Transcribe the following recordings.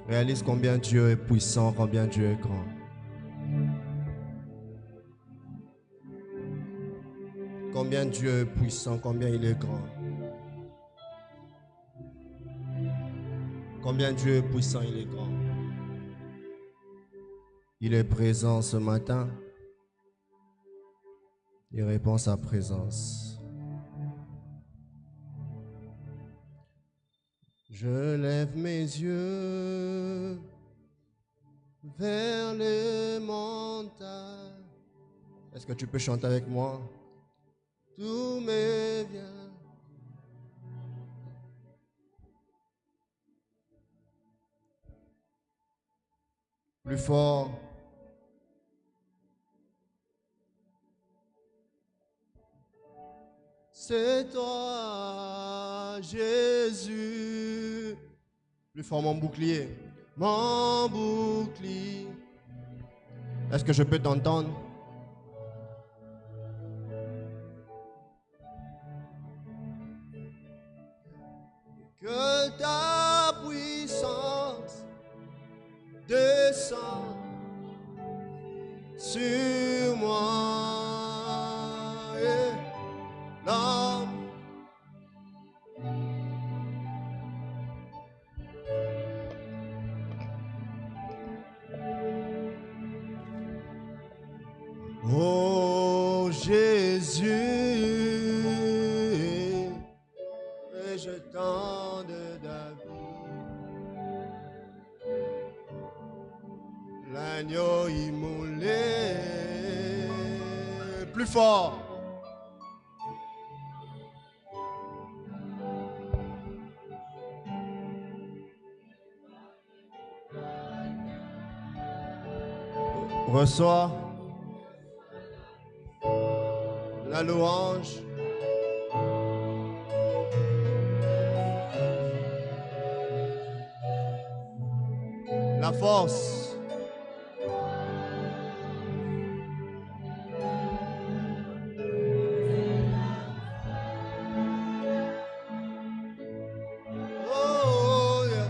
Réalise combien Dieu est puissant, combien Dieu est grand. Combien Dieu est puissant, combien il est grand. Combien Dieu est puissant, il est grand. Il est présent ce matin. Il répond sa présence. Je lève mes yeux vers les montagnes. Est-ce que tu peux chanter avec moi? Tout me vient. Plus fort. C'est toi, Jésus. Plus fort, mon bouclier. Mon bouclier. Est-ce que je peux t'entendre? Que ta puissance descend sur moi. Et l'homme oh Jésus, et je tends de David, l'agneau immolé, plus fort. Reçois la louange, la force, oh, yeah.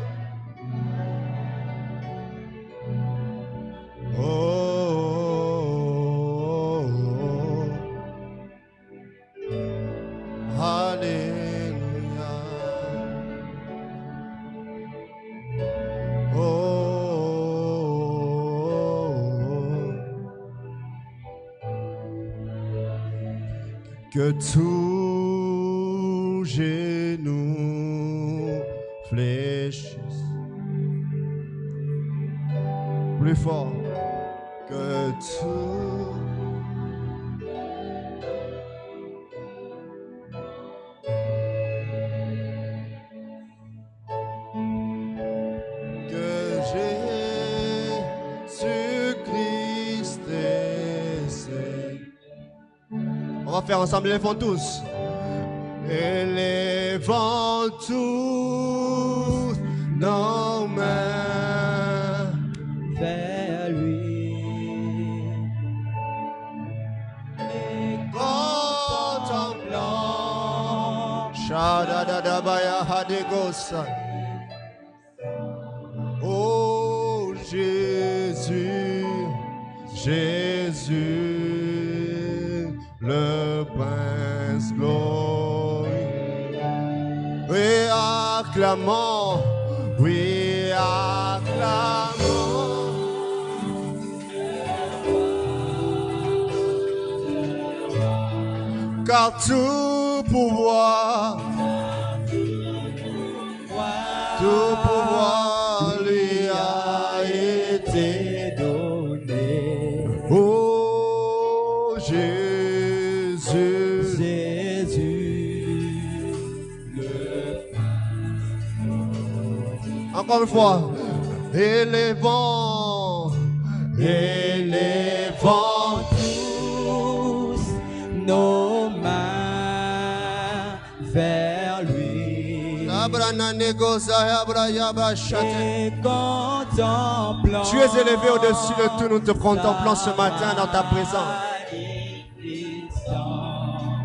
Que tout genou fléchisse. Plus fort. Que tout que Jésus-Christ est Seigneur. On va faire ensemble, élevons tous. Élevons tous nos mains vers lui. Et contemplant Shadadadabaya Hadegosa. Oh Jésus, Jésus, le Prince glorieux. Oui, acclamons, oui, acclamons. Car tout pouvoir lui a été donné. Oh Jésus, Jésus, encore une fois, élevons, élevons tous nos mains vers lui. Et contemplant. Tu es élevé au-dessus de tout, nous te contemplons ce matin dans ta présence.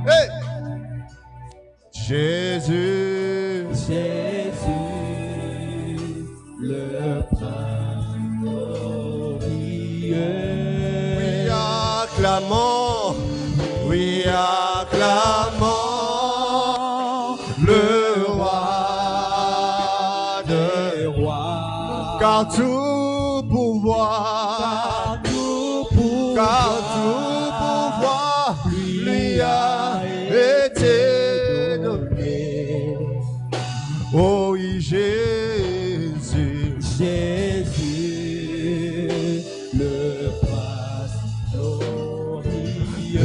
Hey! Jésus, Jésus, le prince glorieux. Oui, acclamons, oui, acclamons le roi des rois. Car tout pouvoir, car tout pouvoir lui a été donné. Oh oui, Jésus, Jésus, le prince glorieux.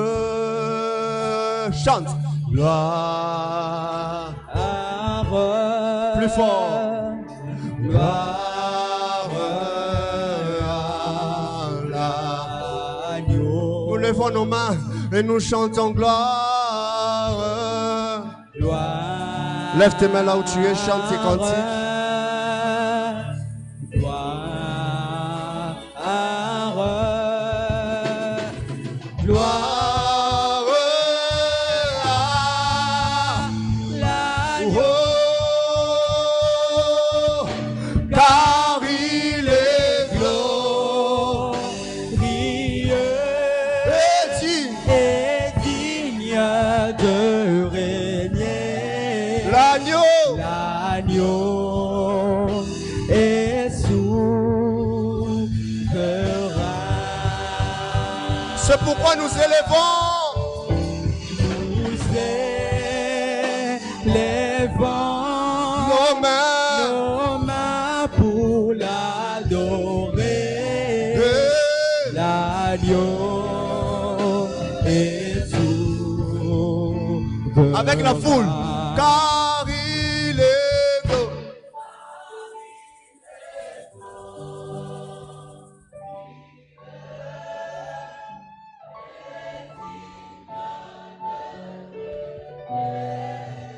gloire, chante, gloire, plus fort, gloire à l'agneau. Nous levons nos mains et nous chantons gloire. Gloire, Lève tes mains là où tu es, chante tes cantiques. Gloire, gloire Gloire à l'agneau. oh, car il est Glorieux et digne. et digne de régner. L'agneau, L'agneau est souverain. c'est pourquoi nous élevons. Nous élevons Nos mains. nos mains pour l'adorer. Et L'agneau est souverain. avec la foule, car il est beau.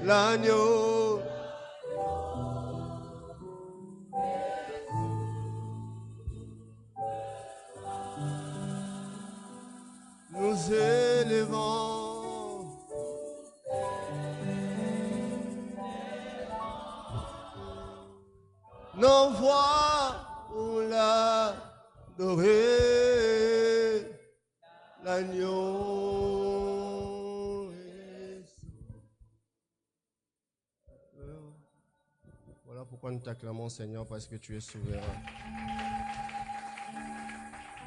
L'agneau, nous élevons. Nos voix pour l'adorer, l'agneau est sauveur. Voilà pourquoi nous t'acclamons, Seigneur, parce que tu es souverain.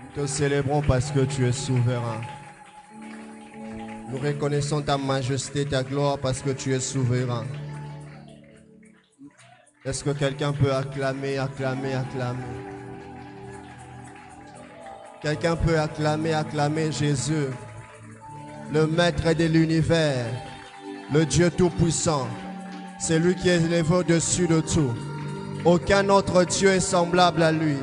Nous te célébrons parce que tu es souverain. Nous reconnaissons ta majesté, ta gloire, parce que tu es souverain. Est-ce que quelqu'un peut acclamer, acclamer, acclamer? Quelqu'un peut acclamer, acclamer Jésus, le Maître de l'univers, le Dieu Tout-Puissant. C'est lui qui est élevé au-dessus de tout. Aucun autre Dieu est semblable à lui.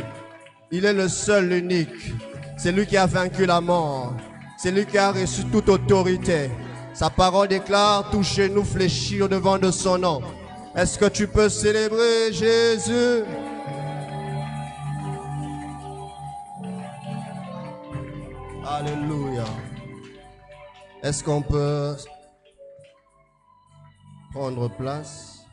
Il est le seul, l'unique. C'est lui qui a vaincu la mort. C'est lui qui a reçu toute autorité. Sa parole déclare, tout genou fléchit au devant de son nom. Est-ce que tu peux célébrer Jésus? Alléluia. Est-ce qu'on peut prendre place?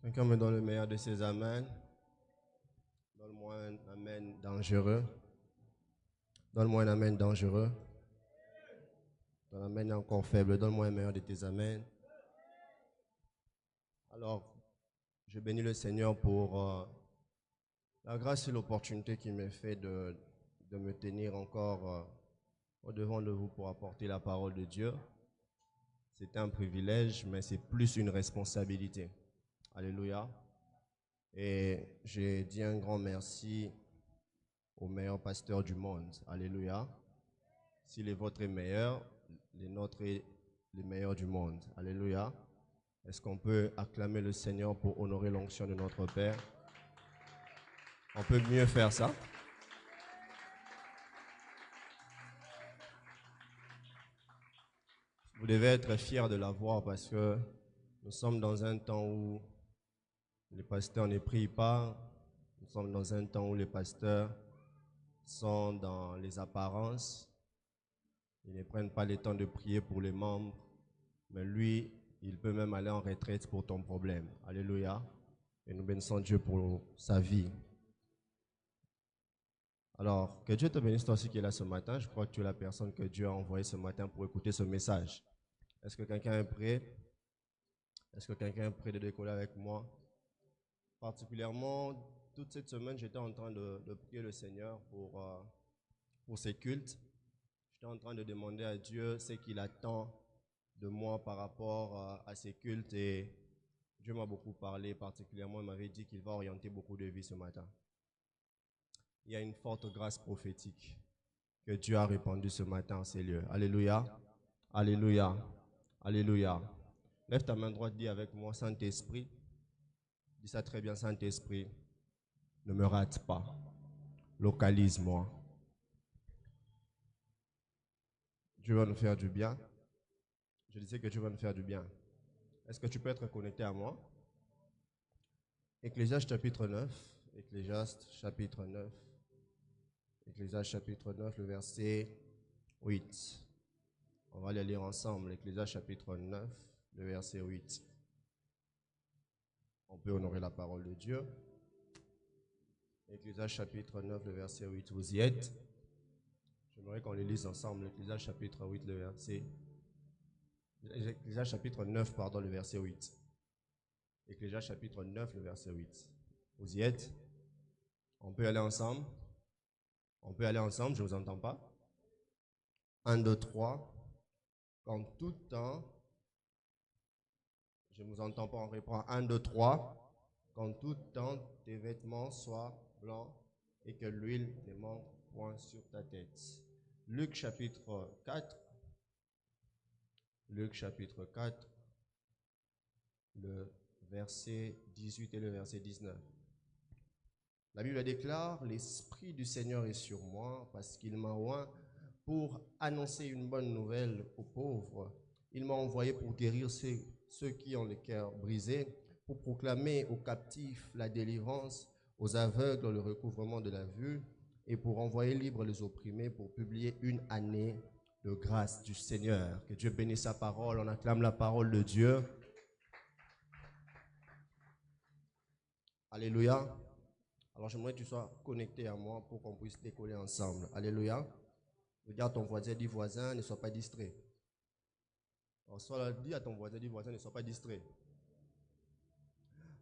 Quelqu'un me donne le meilleur de ses amens. Donne-moi un amen dangereux. Donne-moi un amen dangereux. Ton amen est encore faible. Donne-moi un meilleur de tes amens. Alors, je bénis le Seigneur pour la grâce et l'opportunité qu'il m'est fait de me tenir encore au-devant de vous pour apporter la parole de Dieu. C'est un privilège, mais c'est plus une responsabilité. Alléluia. Et j'ai dit un grand merci au meilleur pasteur du monde. Alléluia. Si les vôtres est meilleur, les nôtres est les meilleurs du monde. Alléluia. Est-ce qu'on peut acclamer le Seigneur pour honorer l'onction de notre Père? On peut mieux faire ça. Vous devez être fiers de la voir parce que nous sommes dans un temps où les pasteurs ne prient pas. Nous sommes dans un temps où les pasteurs sont dans les apparences. Ils ne prennent pas le temps de prier pour les membres. mais lui, il peut même aller en retraite pour ton problème. Alléluia. Et nous bénissons Dieu pour sa vie. Alors, que Dieu te bénisse toi aussi qui est là ce matin. Je crois que tu es la personne que Dieu a envoyée ce matin pour écouter ce message. Est-ce que quelqu'un est prêt? Est-ce que quelqu'un est prêt de décoller avec moi? Particulièrement, toute cette semaine, j'étais en train de prier le Seigneur pour ces cultes. J'étais en train de demander à Dieu ce qu'il attend de moi par rapport à ces cultes. Et Dieu m'a beaucoup parlé, particulièrement, il m'avait dit qu'il va orienter beaucoup de vies ce matin. Il y a une forte grâce prophétique que Dieu a répandue ce matin en ces lieux. Alléluia, alléluia, alléluia. Lève ta main droite, dis avec moi, Saint-Esprit. Dis ça très bien, Saint-Esprit. Ne me rate pas. Localise-moi. Dieu va nous faire du bien. Je disais que Dieu va nous faire du bien. Est-ce que tu peux être connecté à moi? Ecclésiaste chapitre 9. Ecclésiaste chapitre 9. Ecclésiaste chapitre 9, le verset 8. On va les lire ensemble. Ecclésiaste chapitre 9, le verset 8. On peut honorer la parole de Dieu. Ecclésiaste chapitre 9, le verset 8. Vous y êtes? J'aimerais qu'on les lise ensemble. Ecclésiaste chapitre 8, le verset. Ecclésiaste chapitre 9, pardon, le verset 8. Ecclésiaste chapitre 9, le verset 8. Vous y êtes? On peut aller ensemble? On peut aller ensemble, je ne vous entends pas. 1, 2, 3. Qu'en tout temps, je ne vous entends pas, on reprend. 1, 2, 3. Qu'en tout temps, tes vêtements soient blancs et que l'huile ne manque point sur ta tête. Luc chapitre 4. Luc chapitre 4, le verset 18 et le verset 19. La Bible déclare, l'Esprit du Seigneur est sur moi parce qu'il m'a oint pour annoncer une bonne nouvelle aux pauvres. Il m'a envoyé pour guérir ceux qui ont le cœur brisé, pour proclamer aux captifs la délivrance, aux aveugles le recouvrement de la vue et pour envoyer libres les opprimés, pour publier une année de grâce du Seigneur. Que Dieu bénisse sa parole. On acclame la parole de Dieu. Alléluia. Alors j'aimerais que tu sois connecté à moi pour qu'on puisse décoller ensemble. Alléluia. Regarde ton voisin, dis voisin, ne sois pas distrait. Alors dis à ton voisin, dis voisin, ne sois pas distrait.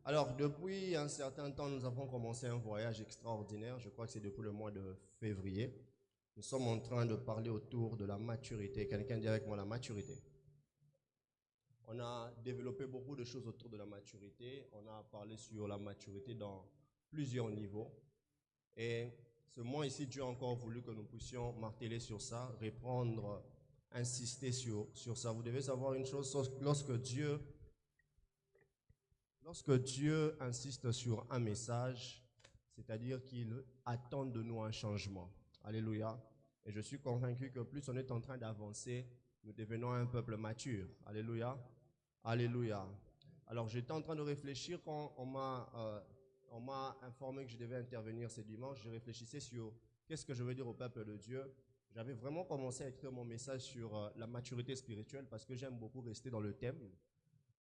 Alors depuis un certain temps, nous avons commencé un voyage extraordinaire. Je crois que c'est depuis le mois de février. Nous sommes en train de parler autour de la maturité. Quelqu'un dit avec moi la maturité. On a développé beaucoup de choses autour de la maturité. On a parlé sur la maturité dans plusieurs niveaux. Et ce mois ici, Dieu a encore voulu que nous puissions marteler sur ça, répondre, insister sur ça. Vous devez savoir une chose, lorsque Dieu insiste sur un message, c'est-à-dire qu'il attend de nous un changement. Alléluia. Et je suis convaincu que plus on est en train d'avancer, nous devenons un peuple mature. Alléluia. Alléluia. Alors j'étais en train de réfléchir quand on m'a informé que je devais intervenir ce dimanche. Je réfléchissais sur qu'est-ce que je veux dire au peuple de Dieu. J'avais vraiment commencé à écrire mon message sur la maturité spirituelle parce que j'aime beaucoup rester dans le thème.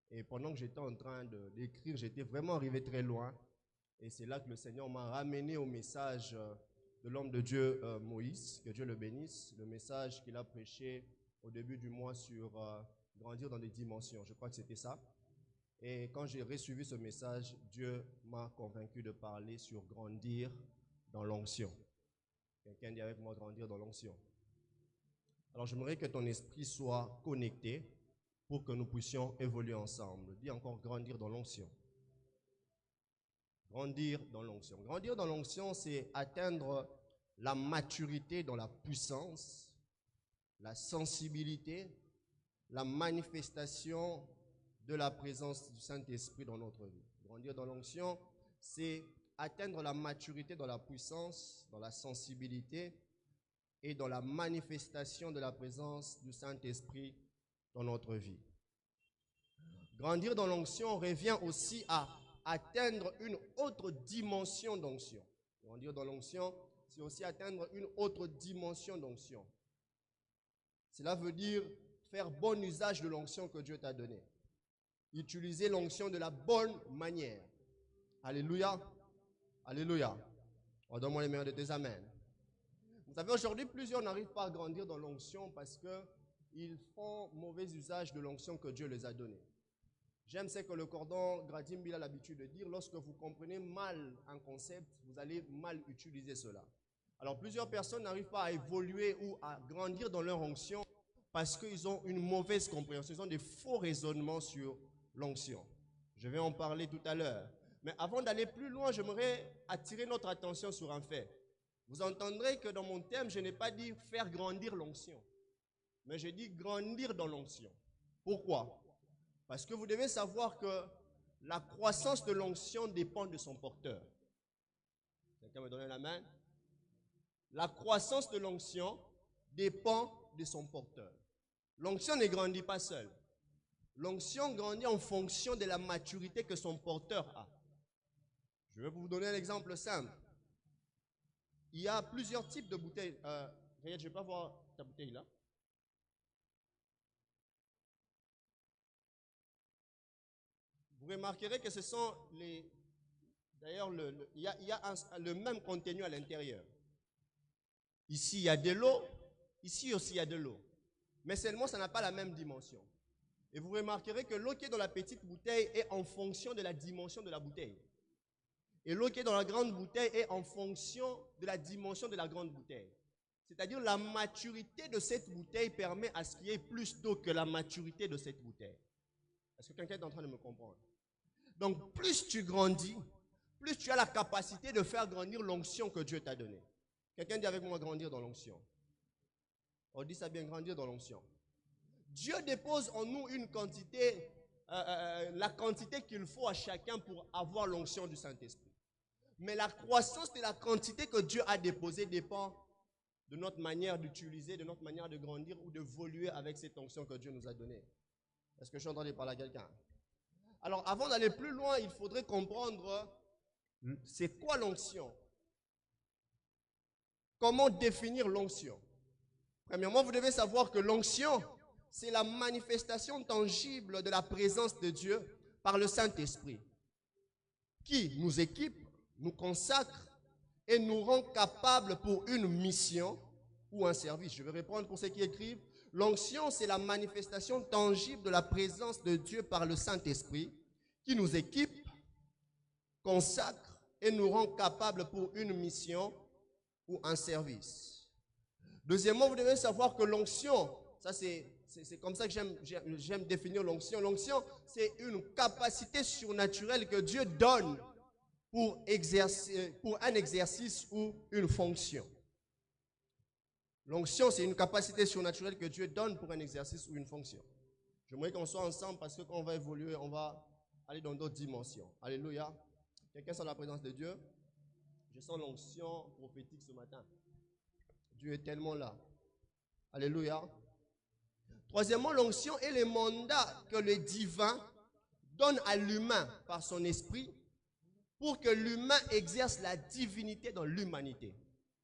Et pendant que j'étais en train d'écrire, j'étais vraiment arrivé très loin. Et c'est là que le Seigneur m'a ramené au message de l'homme de Dieu, Moïse, que Dieu le bénisse, le message qu'il a prêché au début du mois sur grandir dans des dimensions. Je crois que c'était ça. Et quand j'ai reçu ce message, Dieu m'a convaincu de parler sur grandir dans l'onction. Quelqu'un dit avec moi grandir dans l'onction. Alors j'aimerais que ton esprit soit connecté pour que nous puissions évoluer ensemble. Dis encore grandir dans l'onction. Grandir dans l'onction. Grandir dans l'onction, c'est atteindre la maturité dans la puissance, la sensibilité, la manifestation de la présence du Saint-Esprit dans notre vie. Grandir dans l'onction, c'est atteindre la maturité dans la puissance, dans la sensibilité et dans la manifestation de la présence du Saint-Esprit dans notre vie. Grandir dans l'onction revient aussi à atteindre une autre dimension d'onction. Grandir dans l'onction, c'est aussi atteindre une autre dimension d'onction. Cela veut dire faire bon usage de l'onction que Dieu t'a donnée. Utiliser l'onction de la bonne manière. Alléluia. Alléluia. Oh, donne-moi les meilleurs de tes amens. Vous savez, aujourd'hui, plusieurs n'arrivent pas à grandir dans l'onction parce qu'ils font mauvais usage de l'onction que Dieu les a donnée. J'aime ce que le cordon Gradim Bill a l'habitude de dire, lorsque vous comprenez mal un concept, vous allez mal utiliser cela. Alors, plusieurs personnes n'arrivent pas à évoluer ou à grandir dans leur onction parce qu'ils ont une mauvaise compréhension, ils ont des faux raisonnements sur l'onction. Je vais en parler tout à l'heure. Mais avant d'aller plus loin, j'aimerais attirer notre attention sur un fait. Vous entendrez que dans mon thème, je n'ai pas dit faire grandir l'onction, mais j'ai dit grandir dans l'onction. Pourquoi? Parce que vous devez savoir que la croissance de l'onction dépend de son porteur. Quelqu'un me donne la main? La croissance de l'onction dépend de son porteur. L'onction ne grandit pas seule. L'onction grandit en fonction de la maturité que son porteur a. Je vais vous donner un exemple simple. Il y a plusieurs types de bouteilles. Je ne vais pas voir ta bouteille là. Vous remarquerez que ce sont les... D'ailleurs, il y a le même contenu à l'intérieur. Ici, il y a de l'eau. Ici aussi, il y a de l'eau. Mais seulement, ça n'a pas la même dimension. Et vous remarquerez que l'eau qui est dans la petite bouteille est en fonction de la dimension de la bouteille. Et l'eau qui est dans la grande bouteille est en fonction de la dimension de la grande bouteille. C'est-à-dire la maturité de cette bouteille permet à ce qu'il y ait plus d'eau que la maturité de cette bouteille. Est-ce que quelqu'un est en train de me comprendre? Donc plus tu grandis, plus tu as la capacité de faire grandir l'onction que Dieu t'a donnée. Quelqu'un dit avec moi grandir dans l'onction. On dit ça bien, grandir dans l'onction. Dieu dépose en nous une quantité, la quantité qu'il faut à chacun pour avoir l'onction du Saint-Esprit. Mais la croissance de la quantité que Dieu a déposée dépend de notre manière d'utiliser, de notre manière de grandir ou d'évoluer avec cette onction que Dieu nous a donnée. Est-ce que je suis en train de parler à quelqu'un? Alors, avant d'aller plus loin, il faudrait comprendre c'est quoi l'onction? Comment définir l'onction? Premièrement, vous devez savoir que l'onction, c'est la manifestation tangible de la présence de Dieu par le Saint-Esprit, qui nous équipe, nous consacre et nous rend capables pour une mission ou un service. Je vais répondre pour ceux qui écrivent. L'onction, c'est la manifestation tangible de la présence de Dieu par le Saint-Esprit, qui nous équipe, consacre et nous rend capables pour une mission ou un service. Deuxièmement, vous devez savoir que l'onction, ça c'est comme ça que j'aime définir l'onction. L'onction, c'est une capacité surnaturelle que Dieu donne pour un exercice ou une fonction. L'onction, c'est une capacité surnaturelle que Dieu donne pour un exercice ou une fonction. J'aimerais qu'on soit ensemble parce que quand on va évoluer, on va aller dans d'autres dimensions. Alléluia. Quelqu'un sent la présence de Dieu? Je sens l'onction prophétique ce matin. Dieu est tellement là. Alléluia. Troisièmement, l'onction est le mandat que le divin donne à l'humain par son esprit pour que l'humain exerce la divinité dans l'humanité.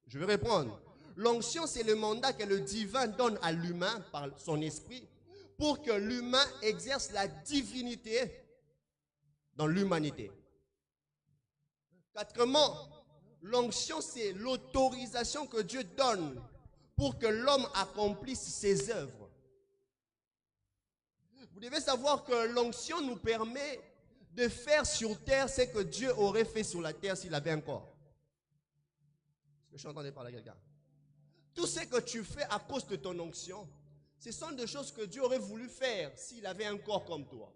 Je vais répondre. L'onction, c'est le mandat que le divin donne à l'humain par son esprit pour que l'humain exerce la divinité dans l'humanité. Quatrièmement, l'onction, c'est l'autorisation que Dieu donne pour que l'homme accomplisse ses œuvres. Vous devez savoir que l'onction nous permet de faire sur terre ce que Dieu aurait fait sur la terre s'il avait un corps. Est-ce que je suis en train de parler à quelqu'un? Tout ce que tu fais à cause de ton onction, ce sont des choses que Dieu aurait voulu faire s'il avait un corps comme toi.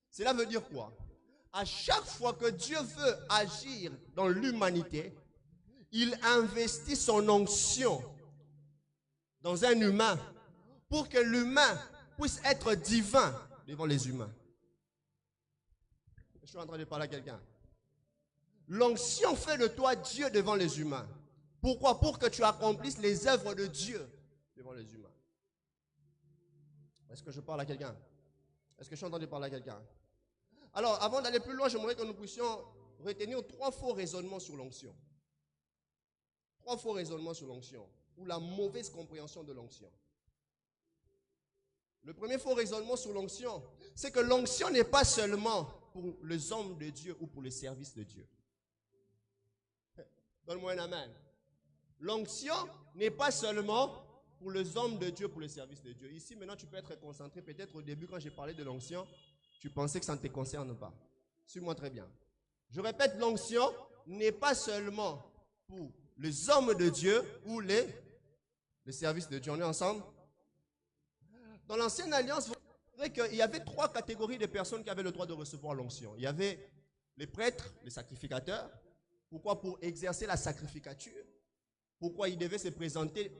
Cela veut dire quoi? À chaque fois que Dieu veut agir dans l'humanité, il investit son onction dans un humain pour que l'humain puisse être divin devant les humains. Je suis en train de parler à quelqu'un. L'onction fait de toi Dieu devant les humains. Pourquoi? Pour que tu accomplisses les œuvres de Dieu devant les humains. Est-ce que je parle à quelqu'un? Est-ce que je suis en train de parler à quelqu'un? Alors, avant d'aller plus loin, j'aimerais que nous puissions retenir 3 faux raisonnements sur l'onction. 3 faux raisonnements sur l'onction, ou la mauvaise compréhension de l'onction. Le premier faux raisonnement sur l'onction, c'est que l'onction n'est pas seulement pour les hommes de Dieu ou pour le service de Dieu. Donne-moi un amen. L'onction n'est pas seulement pour les hommes de Dieu, pour le service de Dieu. Ici, maintenant, tu peux être concentré. Peut-être au début, quand j'ai parlé de l'onction, tu pensais que ça ne te concerne pas. Suis-moi très bien. Je répète, l'onction n'est pas seulement pour les hommes de Dieu ou le service de Dieu. On est ensemble? Dans l'ancienne alliance, vous verrez qu'il y avait 3 catégories de personnes qui avaient le droit de recevoir l'onction. Il y avait les prêtres, les sacrificateurs. Pourquoi? Pour exercer la sacrificature. Pourquoi? Ils devaient se présenter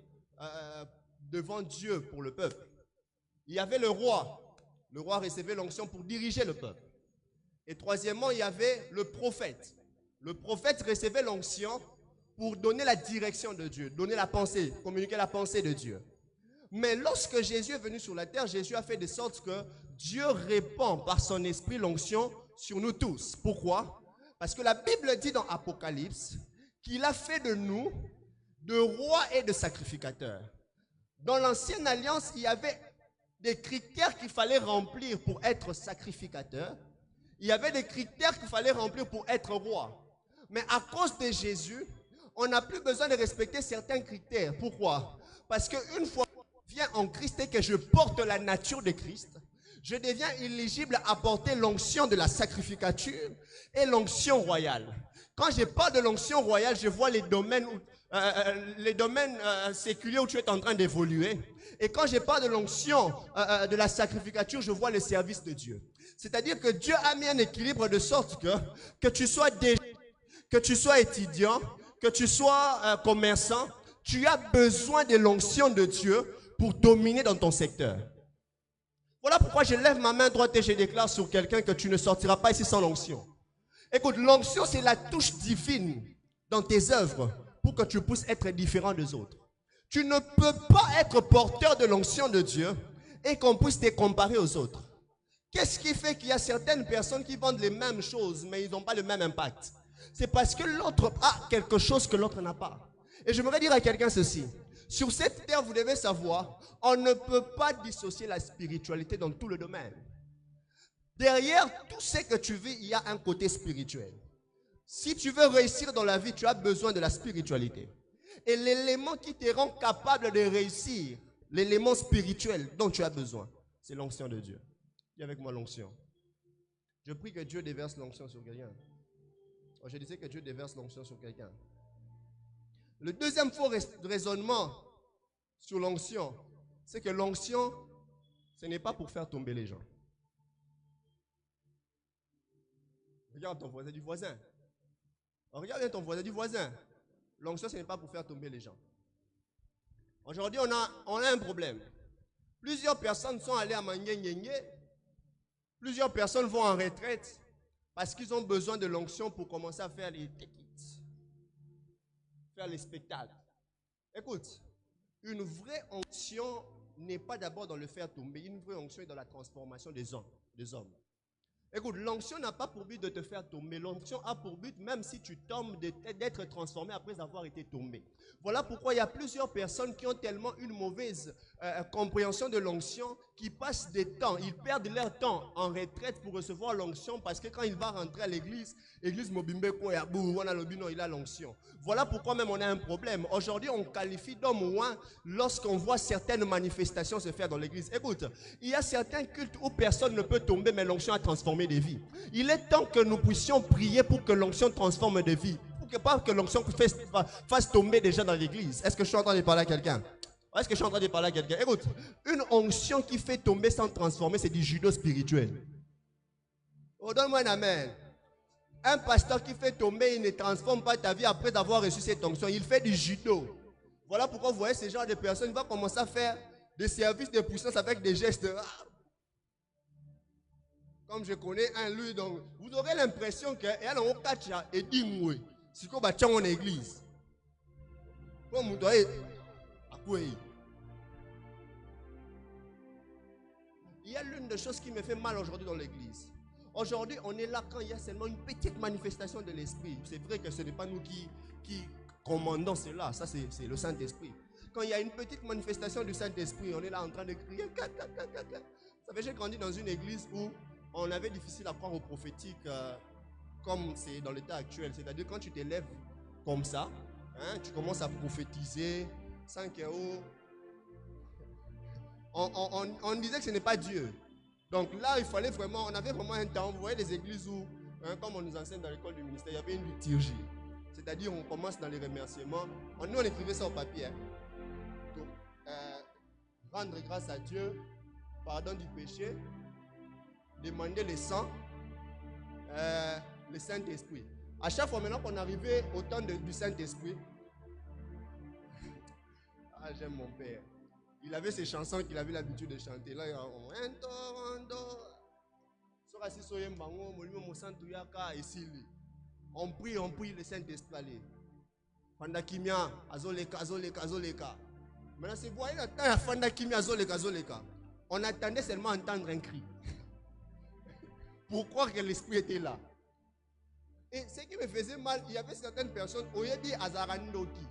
devant Dieu pour le peuple. Il y avait le roi. Le roi recevait l'onction pour diriger le peuple. Et troisièmement, il y avait le prophète. Le prophète recevait l'onction pour donner la direction de Dieu, donner la pensée, communiquer la pensée de Dieu. Mais lorsque Jésus est venu sur la terre, Jésus a fait de sorte que Dieu répand par son esprit l'onction sur nous tous. Pourquoi? Parce que la Bible dit dans Apocalypse qu'il a fait de nous de rois et de sacrificateurs. Dans l'ancienne alliance, il y avait des critères qu'il fallait remplir pour être sacrificateur. Il y avait des critères qu'il fallait remplir pour être roi. Mais à cause de Jésus, on n'a plus besoin de respecter certains critères. Pourquoi? Parce qu'une fois que je viens en Christ et que je porte la nature de Christ, je deviens éligible à porter l'onction de la sacrificature et l'onction royale. Quand je parle de l'onction royale, je vois les domaines séculiers où tu es en train d'évoluer. Et quand je parle de l'onction de la sacrificature, je vois le service de Dieu. C'est-à-dire que Dieu a mis un équilibre de sorte que tu sois que tu sois étudiant, que tu sois commerçant, tu as besoin de l'onction de Dieu pour dominer dans ton secteur. Voilà pourquoi je lève ma main droite et je déclare sur quelqu'un que tu ne sortiras pas ici sans l'onction. Écoute, l'onction, c'est la touche divine dans tes œuvres pour que tu puisses être différent des autres. Tu ne peux pas être porteur de l'onction de Dieu et qu'on puisse te comparer aux autres. Qu'est-ce qui fait qu'il y a certaines personnes qui vendent les mêmes choses, mais ils n'ont pas le même impact? C'est parce que l'autre a quelque chose que l'autre n'a pas. Et j'aimerais dire à quelqu'un ceci. Sur cette terre, vous devez savoir, on ne peut pas dissocier la spiritualité dans tout le domaine. Derrière tout ce que tu vis, il y a un côté spirituel. Si tu veux réussir dans la vie, tu as besoin de la spiritualité. Et l'élément qui te rend capable de réussir, l'élément spirituel dont tu as besoin, c'est l'onction de Dieu. Dis avec moi l'onction. Je prie que Dieu déverse l'onction sur quelqu'un. Je disais que Dieu déverse l'onction sur quelqu'un. Le deuxième faux raisonnement sur l'onction, c'est que l'onction, ce n'est pas pour faire tomber les gens. Regarde ton voisin du voisin. Regarde bien ton voisin du voisin. L'onction, ce n'est pas pour faire tomber les gens. Aujourd'hui, on a un problème. Plusieurs personnes sont allées à Mangué. Plusieurs personnes vont en retraite parce qu'ils ont besoin de l'onction pour commencer à faire les tickets, faire les spectacles. Écoute, une vraie onction n'est pas d'abord dans le faire tomber. Une vraie onction est dans la transformation des hommes. Écoute, l'onction n'a pas pour but de te faire tomber. L'onction a pour but, même si tu tombes, d'être transformé après avoir été tombé. Voilà pourquoi il y a plusieurs personnes qui ont tellement une mauvaise compréhension de l'onction, qui passent des temps, ils perdent leur temps en retraite pour recevoir l'onction, parce que quand il va rentrer à l'église Mobimbe il a l'onction. Voilà pourquoi même on a un problème. Aujourd'hui, on qualifie d'homme ouin lorsqu'on voit certaines manifestations se faire dans l'église. Écoute, il y a certains cultes où personne ne peut tomber, mais l'onction a transformé des vies. Il est temps que nous puissions prier pour que l'onction transforme des vies. Pas que l'onction fasse tomber des gens dans l'église. Est-ce que je suis en train de parler à quelqu'un? Est-ce que je suis en train de parler à quelqu'un? Écoute, une onction qui fait tomber sans transformer, c'est du judo spirituel. Oh, donne-moi un amen. Un pasteur qui fait tomber, il ne transforme pas ta vie après avoir reçu cette onction. Il fait du judo. Voilà pourquoi vous voyez ce genre de personnes, il va commencer à faire des services de puissance avec des gestes. Comme je connais un lui, donc vous aurez l'impression qu'il y a un okacha et dimoué. C'est qu'on va en église. Comme vous doyez. Il y a l'une des choses qui me fait mal aujourd'hui dans l'église. Aujourd'hui, on est là quand il y a seulement une petite manifestation de l'esprit. C'est vrai que ce n'est pas nous qui commandons cela. Ça, c'est le Saint-Esprit. quand il y a une petite manifestation du Saint-Esprit, on est là en train de crier. Ça fait, j'ai grandi dans une église où on avait difficile à croire au prophétique comme c'est dans l'état actuel. C'est-à-dire quand tu t'élèves comme ça, hein, tu commences à prophétiser, 5 euros. On disait que ce n'est pas Dieu. Donc là, il fallait vraiment, on avait vraiment un temps. Vous voyez les églises où, hein, comme on nous enseigne dans l'école du ministère, il y avait une liturgie. C'est-à-dire, on commence dans les remerciements. Nous, on écrivait ça au papier. Hein. Donc, rendre grâce à Dieu, pardon du péché, demander le sang, le Saint-Esprit. À chaque fois maintenant qu'on arrivait au temps du Saint-Esprit, ah, j'aime mon père. Il avait ses chansons qu'il avait l'habitude de chanter. Là, il y a on prie le Saint-Esprit. Allez. Fanda Kimia, Azoleka. Maintenant, c'est vous voyez le temps, Fanda Kimia, Azoleka. On attendait seulement entendre un cri. Pour croire que l'Esprit était là. Et ce qui me faisait mal, il y avait certaines personnes, au lieu de dire Azarandoki.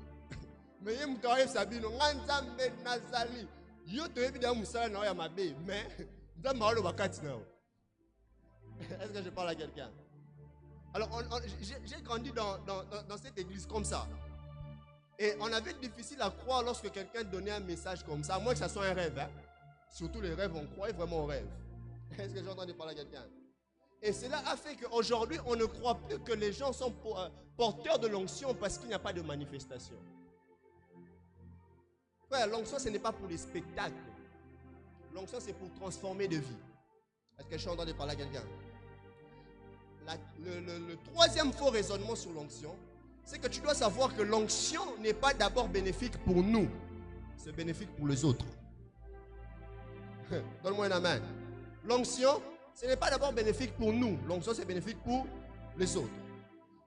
Mais il me dit Sabino, Nganzambe Nazali. Yo te dit Moussala na ya mabe, mais Nzamba bakati na. Est-ce que je parle à quelqu'un? Alors, j'ai grandi dans cette église comme ça. Et on avait difficile à croire lorsque quelqu'un donnait un message comme ça, à moins que ça soit un rêve. Hein. Surtout les rêves, on croyait vraiment aux rêves. Est-ce que j'ai entendu parler à quelqu'un? Et cela a fait qu'aujourd'hui, on ne croit plus que les gens sont porteurs de l'onction parce qu'il n'y a pas de manifestation. Ouais, l'onction, ce n'est pas pour les spectacles. L'onction, c'est pour transformer de vie. Est-ce que je suis en train de parler à quelqu'un? Le troisième faux raisonnement sur l'onction, c'est que tu dois savoir que l'onction n'est pas d'abord bénéfique pour nous. C'est bénéfique pour les autres. Donne-moi un amen. L'onction, ce n'est pas d'abord bénéfique pour nous. L'onction, c'est bénéfique pour les autres.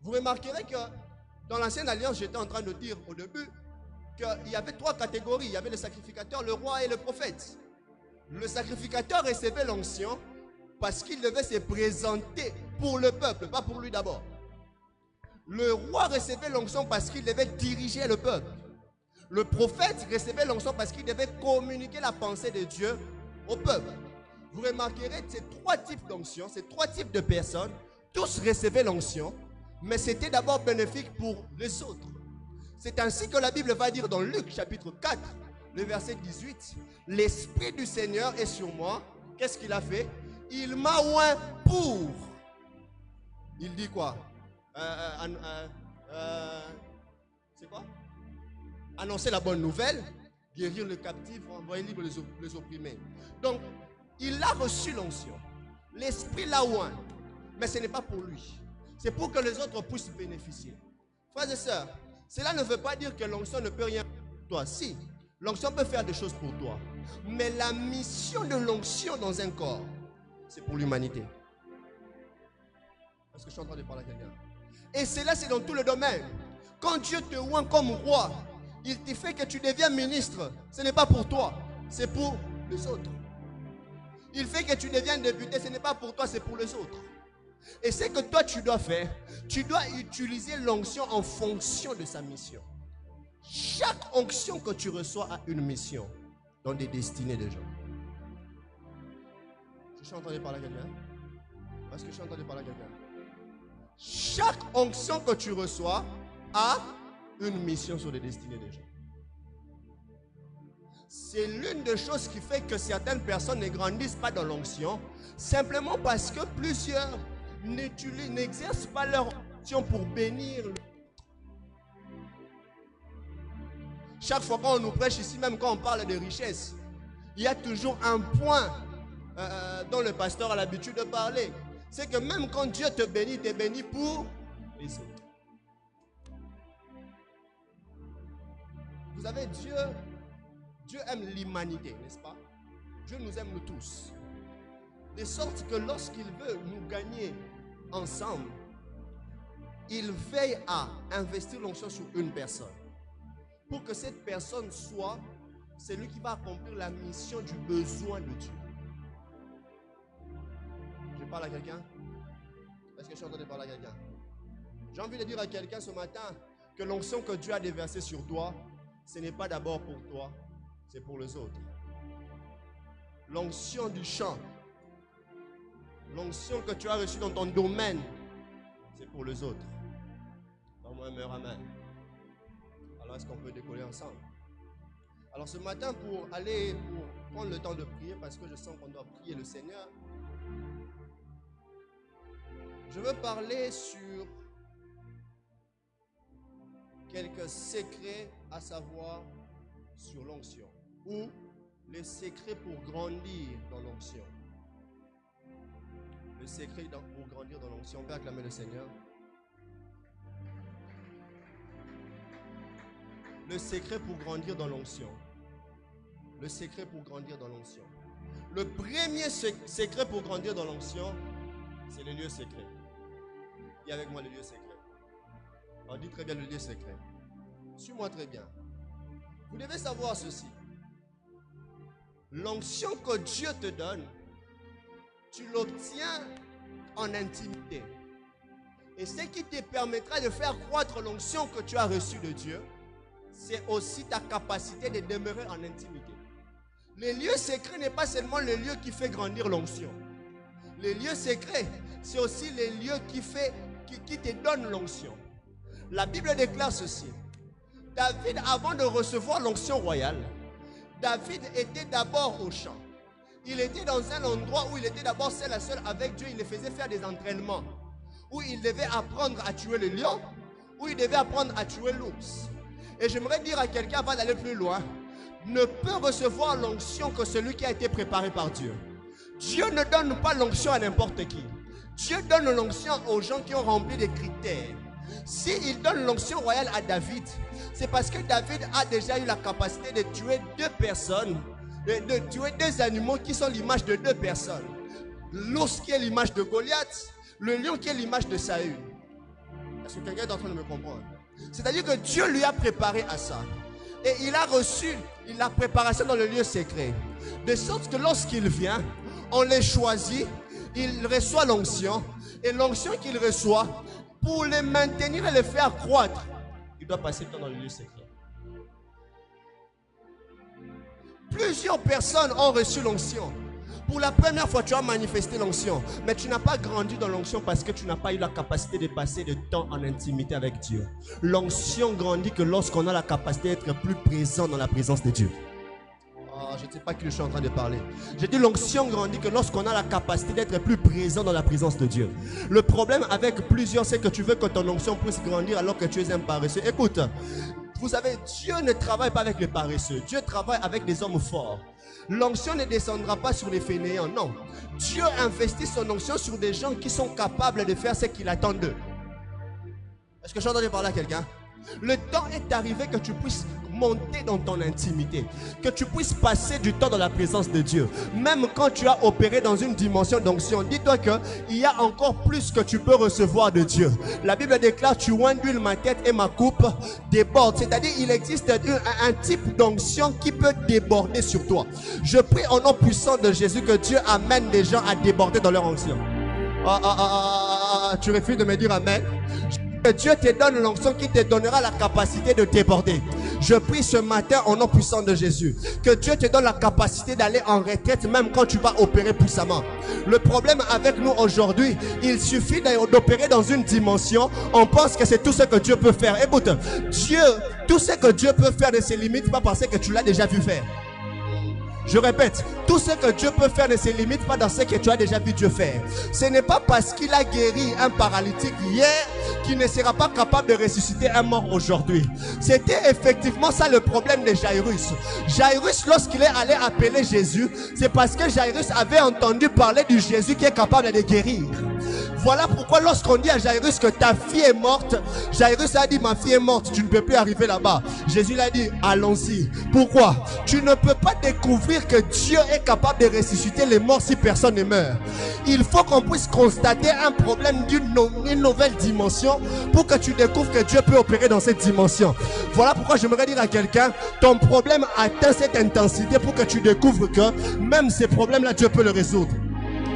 Vous remarquerez que dans l'ancienne alliance, j'étais en train de dire au début qu'il y avait 3 catégories. Il y avait le sacrificateur, le roi et le prophète. Le sacrificateur recevait l'onction parce qu'il devait se présenter pour le peuple, pas pour lui d'abord. Le roi recevait l'onction parce qu'il devait diriger le peuple. Le prophète recevait l'onction parce qu'il devait communiquer la pensée de Dieu au peuple. Vous remarquerez ces 3 types d'onction, ces 3 types de personnes, tous recevaient l'onction, mais c'était d'abord bénéfique pour les autres. C'est ainsi que la Bible va dire dans Luc chapitre 4, le verset 18, « L'Esprit du Seigneur est sur moi. » Qu'est-ce qu'il a fait? Il m'a oint pour. Il dit quoi? C'est quoi? Annoncer la bonne nouvelle, guérir le captif, envoyer libre les opprimés. Donc, il a reçu l'onction. L'Esprit l'a oint. Mais ce n'est pas pour lui. C'est pour que les autres puissent bénéficier. Frères et sœurs, cela ne veut pas dire que l'onction ne peut rien faire pour toi. Si, l'onction peut faire des choses pour toi. Mais la mission de l'onction dans un corps, c'est pour l'humanité. Est-ce que je suis en train de parler à quelqu'un? Et cela, c'est dans tout le domaine. Quand Dieu te oint comme roi, il te fait que tu deviens ministre. Ce n'est pas pour toi, c'est pour les autres. Il fait que tu deviennes député, ce n'est pas pour toi, c'est pour les autres. Et c'est que toi, tu dois faire, tu dois utiliser l'onction en fonction de sa mission. Chaque onction que tu reçois a une mission dans des destinées de gens. Je suis en train de parler à quelqu'un? Est-ce que je suis en train de parler à quelqu'un? Chaque onction que tu reçois a une mission sur les destinées des gens. C'est l'une des choses qui fait que certaines personnes ne grandissent pas dans l'onction, simplement parce que plusieurs n'exercent pas leur onction pour bénir. Chaque fois qu'on nous prêche ici, même quand on parle de richesse, il y a toujours un point dont le pasteur a l'habitude de parler. C'est que même quand Dieu te bénit pour les autres. Vous savez, Dieu aime l'humanité, n'est-ce pas? Dieu nous aime nous tous. De sorte que lorsqu'il veut nous gagner ensemble, il veille à investir l'onction sur une personne. Pour que cette personne soit celui qui va accomplir la mission du besoin de Dieu. Je parle à quelqu'un? Est-ce que je suis en train de parler à quelqu'un? J'ai envie de dire à quelqu'un ce matin que l'onction que Dieu a déversée sur toi, ce n'est pas d'abord pour toi, c'est pour les autres. L'onction du chant, l'onction que tu as reçue dans ton domaine, c'est pour les autres. Donne-moi un meilleur amen. Alors est-ce qu'on peut décoller ensemble? Alors ce matin, pour prendre le temps de prier, parce que je sens qu'on doit prier le Seigneur, je veux parler sur quelques secrets à savoir sur l'onction, ou les secrets pour grandir dans l'onction. Le secret pour grandir dans l'onction. On peut acclamer le Seigneur. Le secret pour grandir dans l'onction. Le secret pour grandir dans l'onction. Le premier secret pour grandir dans l'onction, c'est le lieu secret. Dis avec moi le lieu secret. On dit très bien le lieu secret. Suis-moi très bien. Vous devez savoir ceci. L'onction que Dieu te donne, tu l'obtiens en intimité. Et ce qui te permettra de faire croître l'onction que tu as reçue de Dieu, c'est aussi ta capacité de demeurer en intimité. Le lieu secret n'est pas seulement le lieu qui fait grandir l'onction. Le lieu secret, c'est aussi le lieu qui te donne l'onction. La Bible déclare ceci. David, avant de recevoir l'onction royale, David était d'abord au champ. Il était dans un endroit où il était d'abord seul à seul avec Dieu. Il le faisait faire des entraînements. Où il devait apprendre à tuer le lion. Où il devait apprendre à tuer l'ours. Et j'aimerais dire à quelqu'un avant d'aller plus loin, ne peut recevoir l'onction que celui qui a été préparé par Dieu. Dieu ne donne pas l'onction à n'importe qui. Dieu donne l'onction aux gens qui ont rempli des critères. S'il donne l'onction royale à David, c'est parce que David a déjà eu la capacité de tuer deux personnes, de tuer deux animaux qui sont l'image de deux personnes. L'ours qui est l'image de Goliath, le lion qui est l'image de Saül. Est-ce que quelqu'un est en train de me comprendre? C'est-à-dire que Dieu lui a préparé à ça. Et il a reçu la préparation dans le lieu secret. De sorte que lorsqu'il vient, on les choisit, il reçoit l'onction. Et l'onction qu'il reçoit, pour les maintenir et les faire croître, il doit passer le temps dans le lieu secret. Plusieurs personnes ont reçu l'onction. Pour la première fois, tu as manifesté l'onction. Mais tu n'as pas grandi dans l'onction parce que tu n'as pas eu la capacité de passer du temps en intimité avec Dieu. L'onction grandit que lorsqu'on a la capacité d'être plus présent dans la présence de Dieu. Oh, je ne sais pas qui je suis en train de parler. J'ai dit l'onction grandit que lorsqu'on a la capacité d'être plus présent dans la présence de Dieu. Le problème avec plusieurs, c'est que tu veux que ton onction puisse grandir alors que tu es un paresseux. Écoute, vous savez, Dieu ne travaille pas avec les paresseux. Dieu travaille avec des hommes forts. L'onction ne descendra pas sur les fainéants, non. Dieu investit son onction sur des gens qui sont capables de faire ce qu'il attend d'eux. Est-ce que je suis en train de parler à quelqu'un? Le temps est arrivé que tu puisses monter dans ton intimité, que tu puisses passer du temps dans la présence de Dieu. Même quand tu as opéré dans une dimension d'onction, dis-toi qu'il y a encore plus que tu peux recevoir de Dieu. La Bible déclare, tu oins d'huile ma tête et ma coupe déborde. C'est-à-dire il existe un type d'onction qui peut déborder sur toi. Je prie au nom puissant de Jésus que Dieu amène les gens à déborder dans leur onction. Tu refuses de me dire amen? Que Dieu te donne l'onction qui te donnera la capacité de déborder. Je prie ce matin au nom puissant de Jésus. Que Dieu te donne la capacité d'aller en retraite même quand tu vas opérer puissamment. Le problème avec nous aujourd'hui, il suffit d'opérer dans une dimension. On pense que c'est tout ce que Dieu peut faire. Écoute, Dieu, tout ce que Dieu peut faire ne se limite pas parce que tu l'as déjà vu faire. Je répète, tout ce que Dieu peut faire ne se limite pas dans ce que tu as déjà vu Dieu faire. Ce n'est pas parce qu'il a guéri un paralytique hier qu'il ne sera pas capable de ressusciter un mort aujourd'hui. C'était effectivement ça le problème de Jairus. Jairus, lorsqu'il est allé appeler Jésus, c'est parce que Jairus avait entendu parler du Jésus qui est capable de guérir. Voilà pourquoi lorsqu'on dit à Jairus que ta fille est morte, Jairus a dit ma fille est morte, tu ne peux plus arriver là-bas. Jésus l'a dit allons-y. Pourquoi? Tu ne peux pas découvrir que Dieu est capable de ressusciter les morts si personne ne meurt. Il faut qu'on puisse constater un problème d'une nouvelle dimension pour que tu découvres que Dieu peut opérer dans cette dimension. Voilà pourquoi j'aimerais dire à quelqu'un, ton problème atteint cette intensité pour que tu découvres que même ces problèmes-là, Dieu peut le résoudre.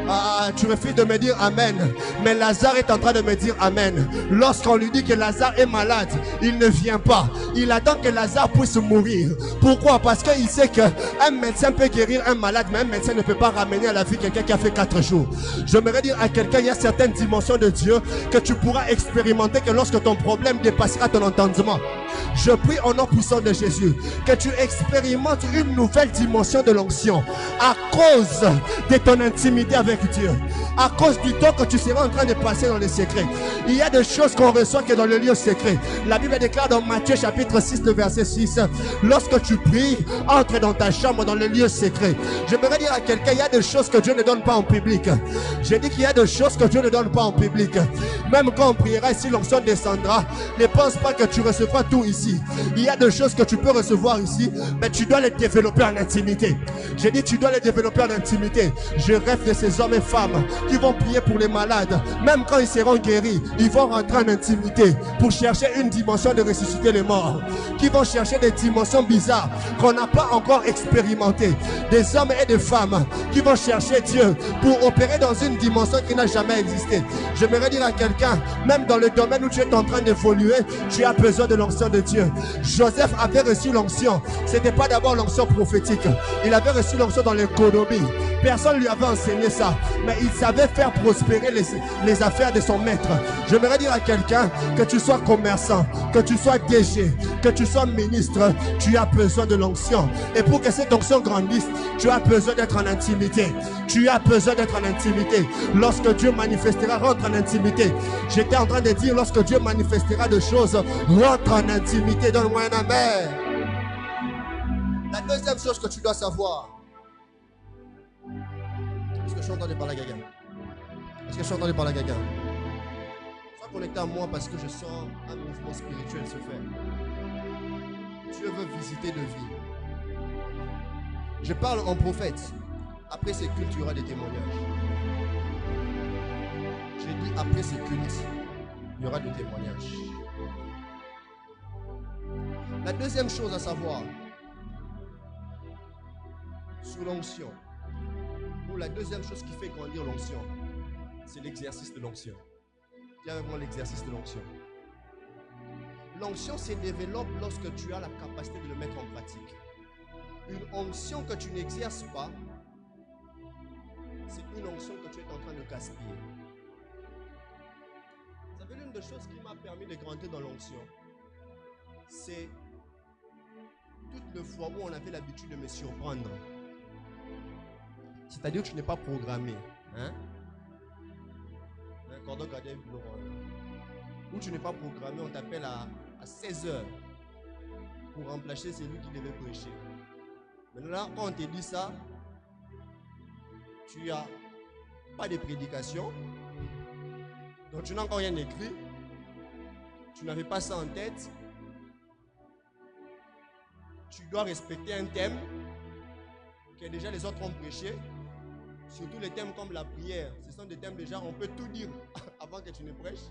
Ah, tu refuses de me dire Amen. Mais Lazare est en train de me dire Amen. Lorsqu'on lui dit que Lazare est malade, il ne vient pas. Il attend que Lazare puisse mourir. Pourquoi? Parce qu'il sait qu'un médecin peut guérir un malade, mais un médecin ne peut pas ramener à la vie quelqu'un qui a fait 4 jours. J'aimerais dire à quelqu'un, il y a certaines dimensions de Dieu que tu pourras expérimenter que lorsque ton problème dépassera ton entendement. Je prie au nom puissant de Jésus que tu expérimentes une nouvelle dimension de l'onction à cause de ton intimité avec Dieu, à cause du temps que tu seras en train de passer dans les secrets. Il y a des choses qu'on reçoit que dans le lieu secret. La Bible déclare dans Matthieu chapitre 6, le verset 6, lorsque tu pries, entre dans ta chambre dans le lieu secret. J'aimerais dire à quelqu'un, il y a des choses que Dieu ne donne pas en public. J'ai dit qu'il y a des choses que Dieu ne donne pas en public. Même quand on priera ici, l'onction descendra. Ne pense pas que tu recevras tout ici. Il y a des choses que tu peux recevoir ici, mais tu dois les développer en intimité. J'ai dit tu dois les développer en intimité. Je rêve de ces hommes et femmes qui vont prier pour les malades. Même quand ils seront guéris, ils vont rentrer en intimité pour chercher une dimension de ressusciter les morts. Qui vont chercher des dimensions bizarres qu'on n'a pas encore expérimentées. Des hommes et des femmes qui vont chercher Dieu pour opérer dans une dimension qui n'a jamais existé. J'aimerais dire à quelqu'un, même dans le domaine où tu es en train d'évoluer, tu as besoin de l'onction de Dieu. Joseph avait reçu l'onction. Ce n'était pas d'abord l'onction prophétique. Il avait reçu l'onction dans l'économie. Personne ne lui avait enseigné ça. Mais il savait faire prospérer les affaires de son maître. J'aimerais dire à quelqu'un, que tu sois commerçant, que tu sois DG, que tu sois ministre, tu as besoin de l'onction. Et pour que cette onction grandisse, tu as besoin d'être en intimité. Tu as besoin d'être en intimité. Lorsque Dieu manifestera, rentre en intimité. J'étais en train de dire, lorsque Dieu manifestera des choses, rentre en intimité. Donne-moi un amen. La deuxième chose que tu dois savoir. Est-ce que je suis entendu par la gaga? Est-ce que je suis entendu par la gaga? Sois connecté à moi parce que je sens un mouvement spirituel se faire. Dieu veut visiter de vie. Je parle en prophète. Après ces cultes, il y aura des témoignages. J'ai dit après ces cultes, il y aura des témoignages. La deuxième chose à savoir sur l'onction, ou la deuxième chose qui fait grandir l'onction, c'est l'exercice de l'onction. Dis avec moi l'exercice de l'onction. L'onction se développe lorsque tu as la capacité de le mettre en pratique. Une onction que tu n'exerces pas, c'est une onction que tu es en train de gaspiller. Vous savez, l'une des choses qui m'a permis de grandir dans l'onction, c'est toutes les fois où on avait l'habitude de me surprendre. C'est-à-dire que tu n'es pas programmé. Hein? Où tu n'es pas programmé, on t'appelle à 16 h pour remplacer celui qui devait prêcher. Maintenant, quand on te dit ça, tu n'as pas de prédication, donc tu n'as encore rien écrit, tu n'avais pas ça en tête, tu dois respecter un thème que déjà les autres ont prêché, surtout les thèmes comme la prière. Ce sont des thèmes déjà, on peut tout dire avant que tu ne prêches.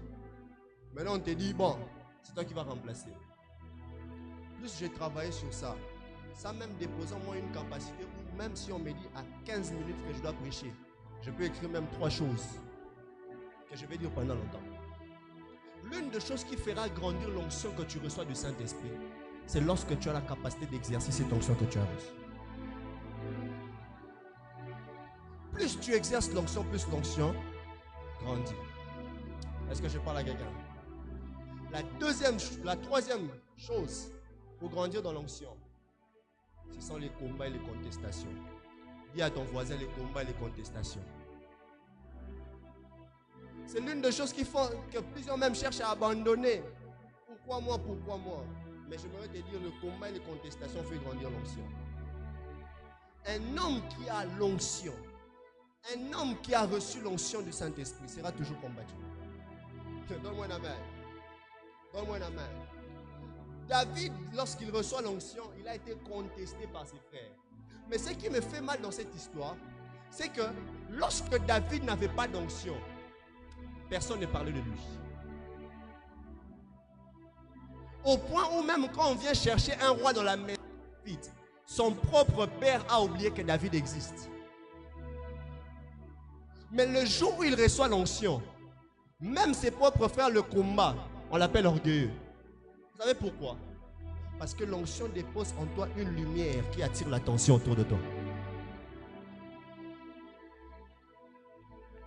Maintenant on te dit, bon, c'est toi qui vas remplacer. Plus j'ai travaillé sur ça, ça même déposant moi une capacité où même si on me dit à 15 minutes que je dois prêcher, je peux écrire même 3 choses que je vais dire pendant longtemps. L'une des choses qui fera grandir l'onction que tu reçois du Saint-Esprit, c'est lorsque tu as la capacité d'exercer cette onction que tu as reçue. Plus tu exerces l'onction, plus l'onction grandit. Est-ce que je parle à quelqu'un? La troisième chose pour grandir dans l'onction, ce sont les combats et les contestations. Dis à ton voisin les combats et les contestations. C'est l'une des choses qui font que plusieurs même cherchent à abandonner. Pourquoi moi? Pourquoi moi? Mais j'aimerais te dire, le combat et les contestations fait grandir l'onction. Un homme qui a l'onction, un homme qui a reçu l'onction du Saint-Esprit sera toujours combattu. Donne-moi la main. Donne-moi la main. David, lorsqu'il reçoit l'onction, il a été contesté par ses frères. Mais ce qui me fait mal dans cette histoire, c'est que lorsque David n'avait pas d'onction, personne ne parlait de lui. Au point où même quand on vient chercher un roi dans la maison, son propre père a oublié que David existe. Mais le jour où il reçoit l'onction, même ses propres frères le combattent. On l'appelle orgueilleux. Vous savez pourquoi? Parce que l'onction dépose en toi une lumière qui attire l'attention autour de toi.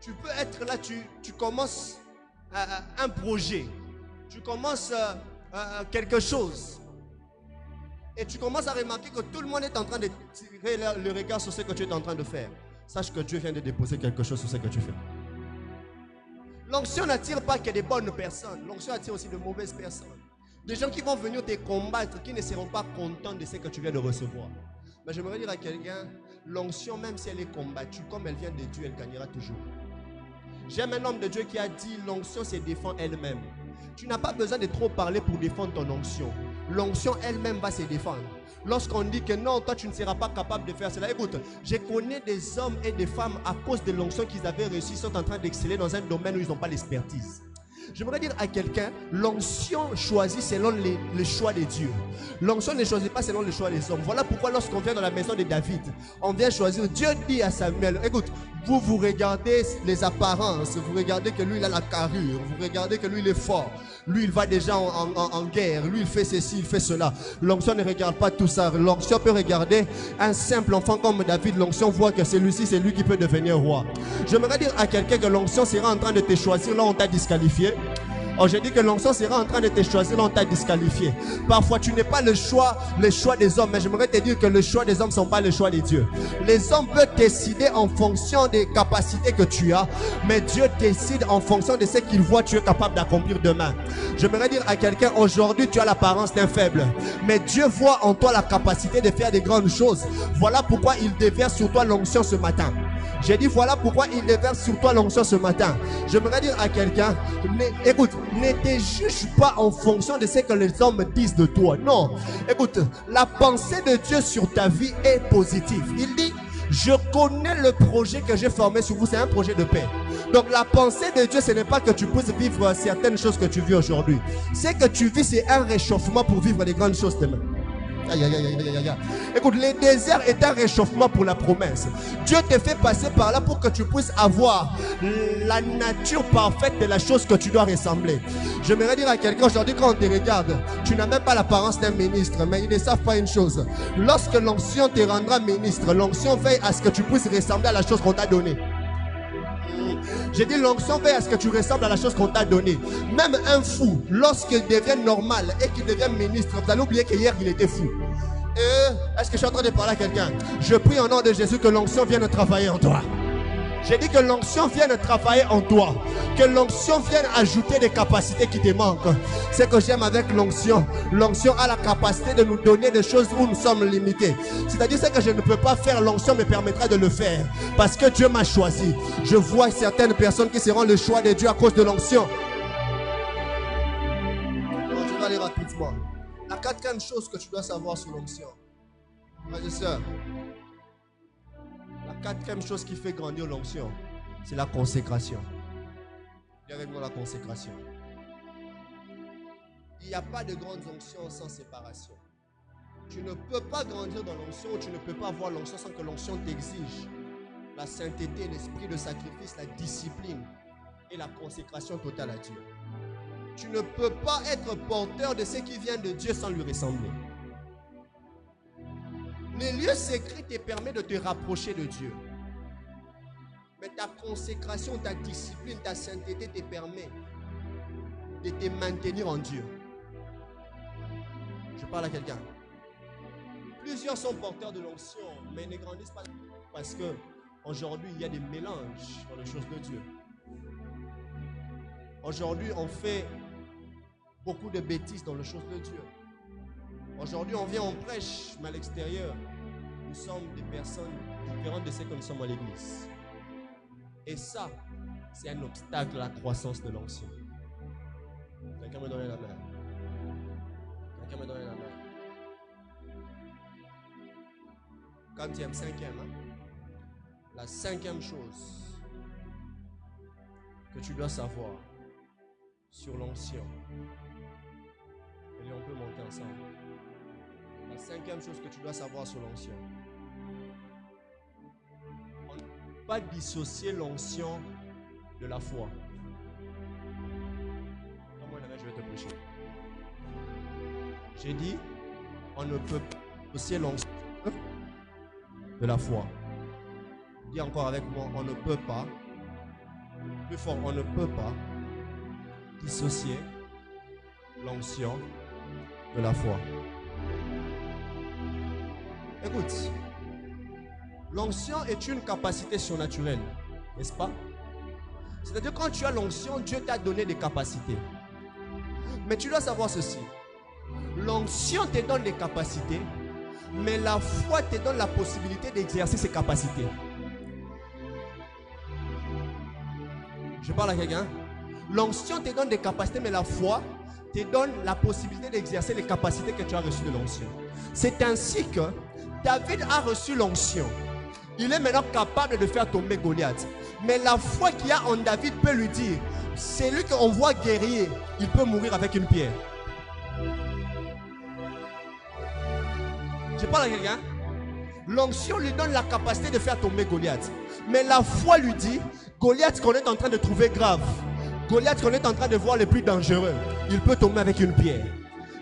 Tu peux être là, tu commences un projet, tu commences quelque chose. Et tu commences à remarquer que tout le monde est en train de tirer le regard sur ce que tu es en train de faire. Sache que Dieu vient de déposer quelque chose sur ce que tu fais. L'onction n'attire pas que des bonnes personnes. L'onction attire aussi de mauvaises personnes. Des gens qui vont venir te combattre, qui ne seront pas contents de ce que tu viens de recevoir. Mais j'aimerais dire à quelqu'un, l'onction, même si elle est combattue, comme elle vient de Dieu, elle gagnera toujours. J'aime un homme de Dieu qui a dit, l'onction se défend elle-même. Tu n'as pas besoin de trop parler pour défendre ton onction. L'onction elle-même va se défendre. Lorsqu'on dit que non, toi tu ne seras pas capable de faire cela. Écoute, je connais des hommes et des femmes à cause de l'onction qu'ils avaient reçue, sont en train d'exceller dans un domaine où ils n'ont pas l'expertise. J'aimerais dire à quelqu'un, l'onction choisit selon les choix de Dieu. L'onction ne choisit pas selon les choix des hommes. Voilà pourquoi lorsqu'on vient dans la maison de David, on vient choisir. Dieu dit à Samuel, écoute, vous regardez les apparences, vous regardez que lui il a la carrure, vous regardez que lui il est fort, lui il va déjà en guerre, lui il fait ceci, il fait cela. L'onction ne regarde pas tout ça. L'onction peut regarder un simple enfant comme David. L'onction voit que celui-ci c'est lui qui peut devenir roi. J'aimerais dire à quelqu'un que l'onction sera en train de te choisir là où on t'a disqualifié. Oh, je dis que l'onction sera en train de te choisir, là on t'a disqualifié. Parfois tu n'es pas le choix des hommes, mais j'aimerais te dire que le choix des hommes ne sont pas le choix de Dieu. Les hommes peuvent décider en fonction des capacités que tu as, mais Dieu décide en fonction de ce qu'il voit tu es capable d'accomplir demain. J'aimerais dire à quelqu'un, aujourd'hui tu as l'apparence d'un faible, mais Dieu voit en toi la capacité de faire des grandes choses. Voilà pourquoi il déverse sur toi l'onction ce matin. J'ai dit voilà pourquoi il déverse sur toi l'onction ce matin. J'aimerais dire à quelqu'un, écoute, ne te juge pas en fonction de ce que les hommes disent de toi. Non, écoute, la pensée de Dieu sur ta vie est positive. Il dit, je connais le projet que j'ai formé sur vous, c'est un projet de paix. Donc la pensée de Dieu, ce n'est pas que tu puisses vivre certaines choses que tu vis aujourd'hui. Ce que tu vis, c'est un réchauffement pour vivre les grandes choses demain. Aïe, aïe, aïe, aïe, aïe. Écoute, le désert est un réchauffement pour la promesse. Dieu te fait passer par là pour que tu puisses avoir la nature parfaite de la chose que tu dois ressembler. J'aimerais dire à quelqu'un aujourd'hui, quand on te regarde, tu n'as même pas l'apparence d'un ministre, mais ils ne savent pas une chose. Lorsque l'onction te rendra ministre, l'onction veille à ce que tu puisses ressembler à la chose qu'on t'a donnée. J'ai dit l'onction veille à ce que tu ressembles à la chose qu'on t'a donnée. Même un fou, lorsqu'il devient normal et qu'il devient ministre, vous allez oublier qu'hier il était fou. Est-ce que je suis en train de parler à quelqu'un? Je prie au nom de Jésus que l'onction vienne travailler en toi. J'ai dit que l'onction vienne travailler en toi. Que l'onction vienne ajouter des capacités qui te manquent. Ce que j'aime avec l'onction, l'onction a la capacité de nous donner des choses où nous sommes limités. C'est-à-dire ce que je ne peux pas faire, l'onction me permettra de le faire. Parce que Dieu m'a choisi. Je vois certaines personnes qui seront le choix de Dieu à cause de l'onction. Je vais aller rapidement. La quatrième chose que tu dois savoir sur l'onction. Frères et sœurs, la quatrième chose qui fait grandir l'onction, c'est la consécration. Viens avec moi, la consécration. Il n'y a pas de grande onction sans séparation. Tu ne peux pas grandir dans l'onction, tu ne peux pas avoir l'onction sans que l'onction t'exige la sainteté, l'esprit de sacrifice, la discipline et la consécration totale à Dieu. Tu ne peux pas être porteur de ce qui vient de Dieu sans lui ressembler. Les lieux secrets te permettent de te rapprocher de Dieu. Mais ta consécration, ta discipline, ta sainteté te permet de te maintenir en Dieu. Je parle à quelqu'un. Plusieurs sont porteurs de l'onction, mais ne grandissent pas parce que aujourd'hui il y a des mélanges dans les choses de Dieu. Aujourd'hui, on fait beaucoup de bêtises dans les choses de Dieu. Aujourd'hui, on vient, on prêche, mais à l'extérieur, nous sommes des personnes différentes de ce que nous sommes à l'église. Et ça, c'est un obstacle à la croissance de l'onction. Quelqu'un me donne la main. Quelqu'un me donne la main. Quatrième, cinquième. La cinquième chose que tu dois savoir sur l'onction. Et on peut monter ensemble. La cinquième chose que tu dois savoir sur l'onction. pas dissocier l'onction de la foi. Moi, je vais te prêcher. J'ai dit, on ne peut pas dissocier l'onction de la foi. Dis encore avec moi, on ne peut pas, plus fort, on ne peut pas dissocier l'onction de la foi. Écoute, l'onction est une capacité surnaturelle, n'est-ce pas? C'est-à-dire quand tu as l'onction, Dieu t'a donné des capacités. Mais tu dois savoir ceci. L'onction te donne des capacités, mais la foi te donne la possibilité d'exercer ces capacités. Je parle à quelqu'un. L'onction te donne des capacités, mais la foi te donne la possibilité d'exercer les capacités que tu as reçues de l'onction. C'est ainsi que David a reçu l'onction. Il est maintenant capable de faire tomber Goliath. Mais la foi qu'il y a en David peut lui dire, c'est lui qu'on voit guerrier, il peut mourir avec une pierre. Je parle à quelqu'un. L'onction lui donne la capacité de faire tomber Goliath. Mais la foi lui dit, Goliath qu'on est en train de trouver grave, Goliath qu'on est en train de voir le plus dangereux, il peut tomber avec une pierre.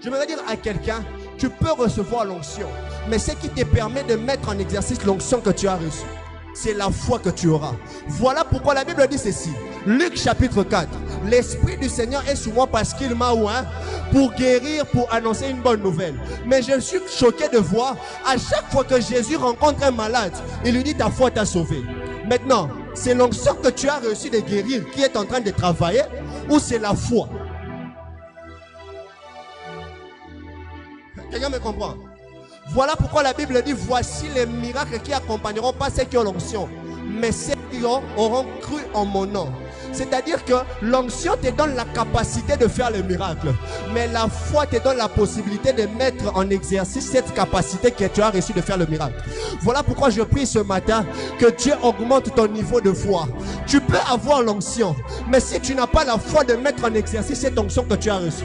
Je voudrais dire à quelqu'un, tu peux recevoir l'onction, mais ce qui te permet de mettre en exercice l'onction que tu as reçue, c'est la foi que tu auras. Voilà pourquoi la Bible dit ceci. Luc chapitre 4. L'Esprit du Seigneur est sur moi parce qu'il m'a oint pour guérir, pour annoncer une bonne nouvelle. Mais je suis choqué de voir, à chaque fois que Jésus rencontre un malade, il lui dit ta foi t'a sauvé. Maintenant, c'est l'onction que tu as reçue de guérir qui est en train de travailler, ou c'est la foi? Quelqu'un me comprend? Voilà pourquoi la Bible dit, voici les miracles qui accompagneront pas ceux qui ont l'onction, mais ceux qui auront cru en mon nom. C'est-à-dire que l'onction te donne la capacité de faire le miracle, mais la foi te donne la possibilité de mettre en exercice cette capacité que tu as reçue de faire le miracle. Voilà pourquoi je prie ce matin que Dieu augmente ton niveau de foi. Tu peux avoir l'onction, mais si tu n'as pas la foi de mettre en exercice cette onction que tu as reçue,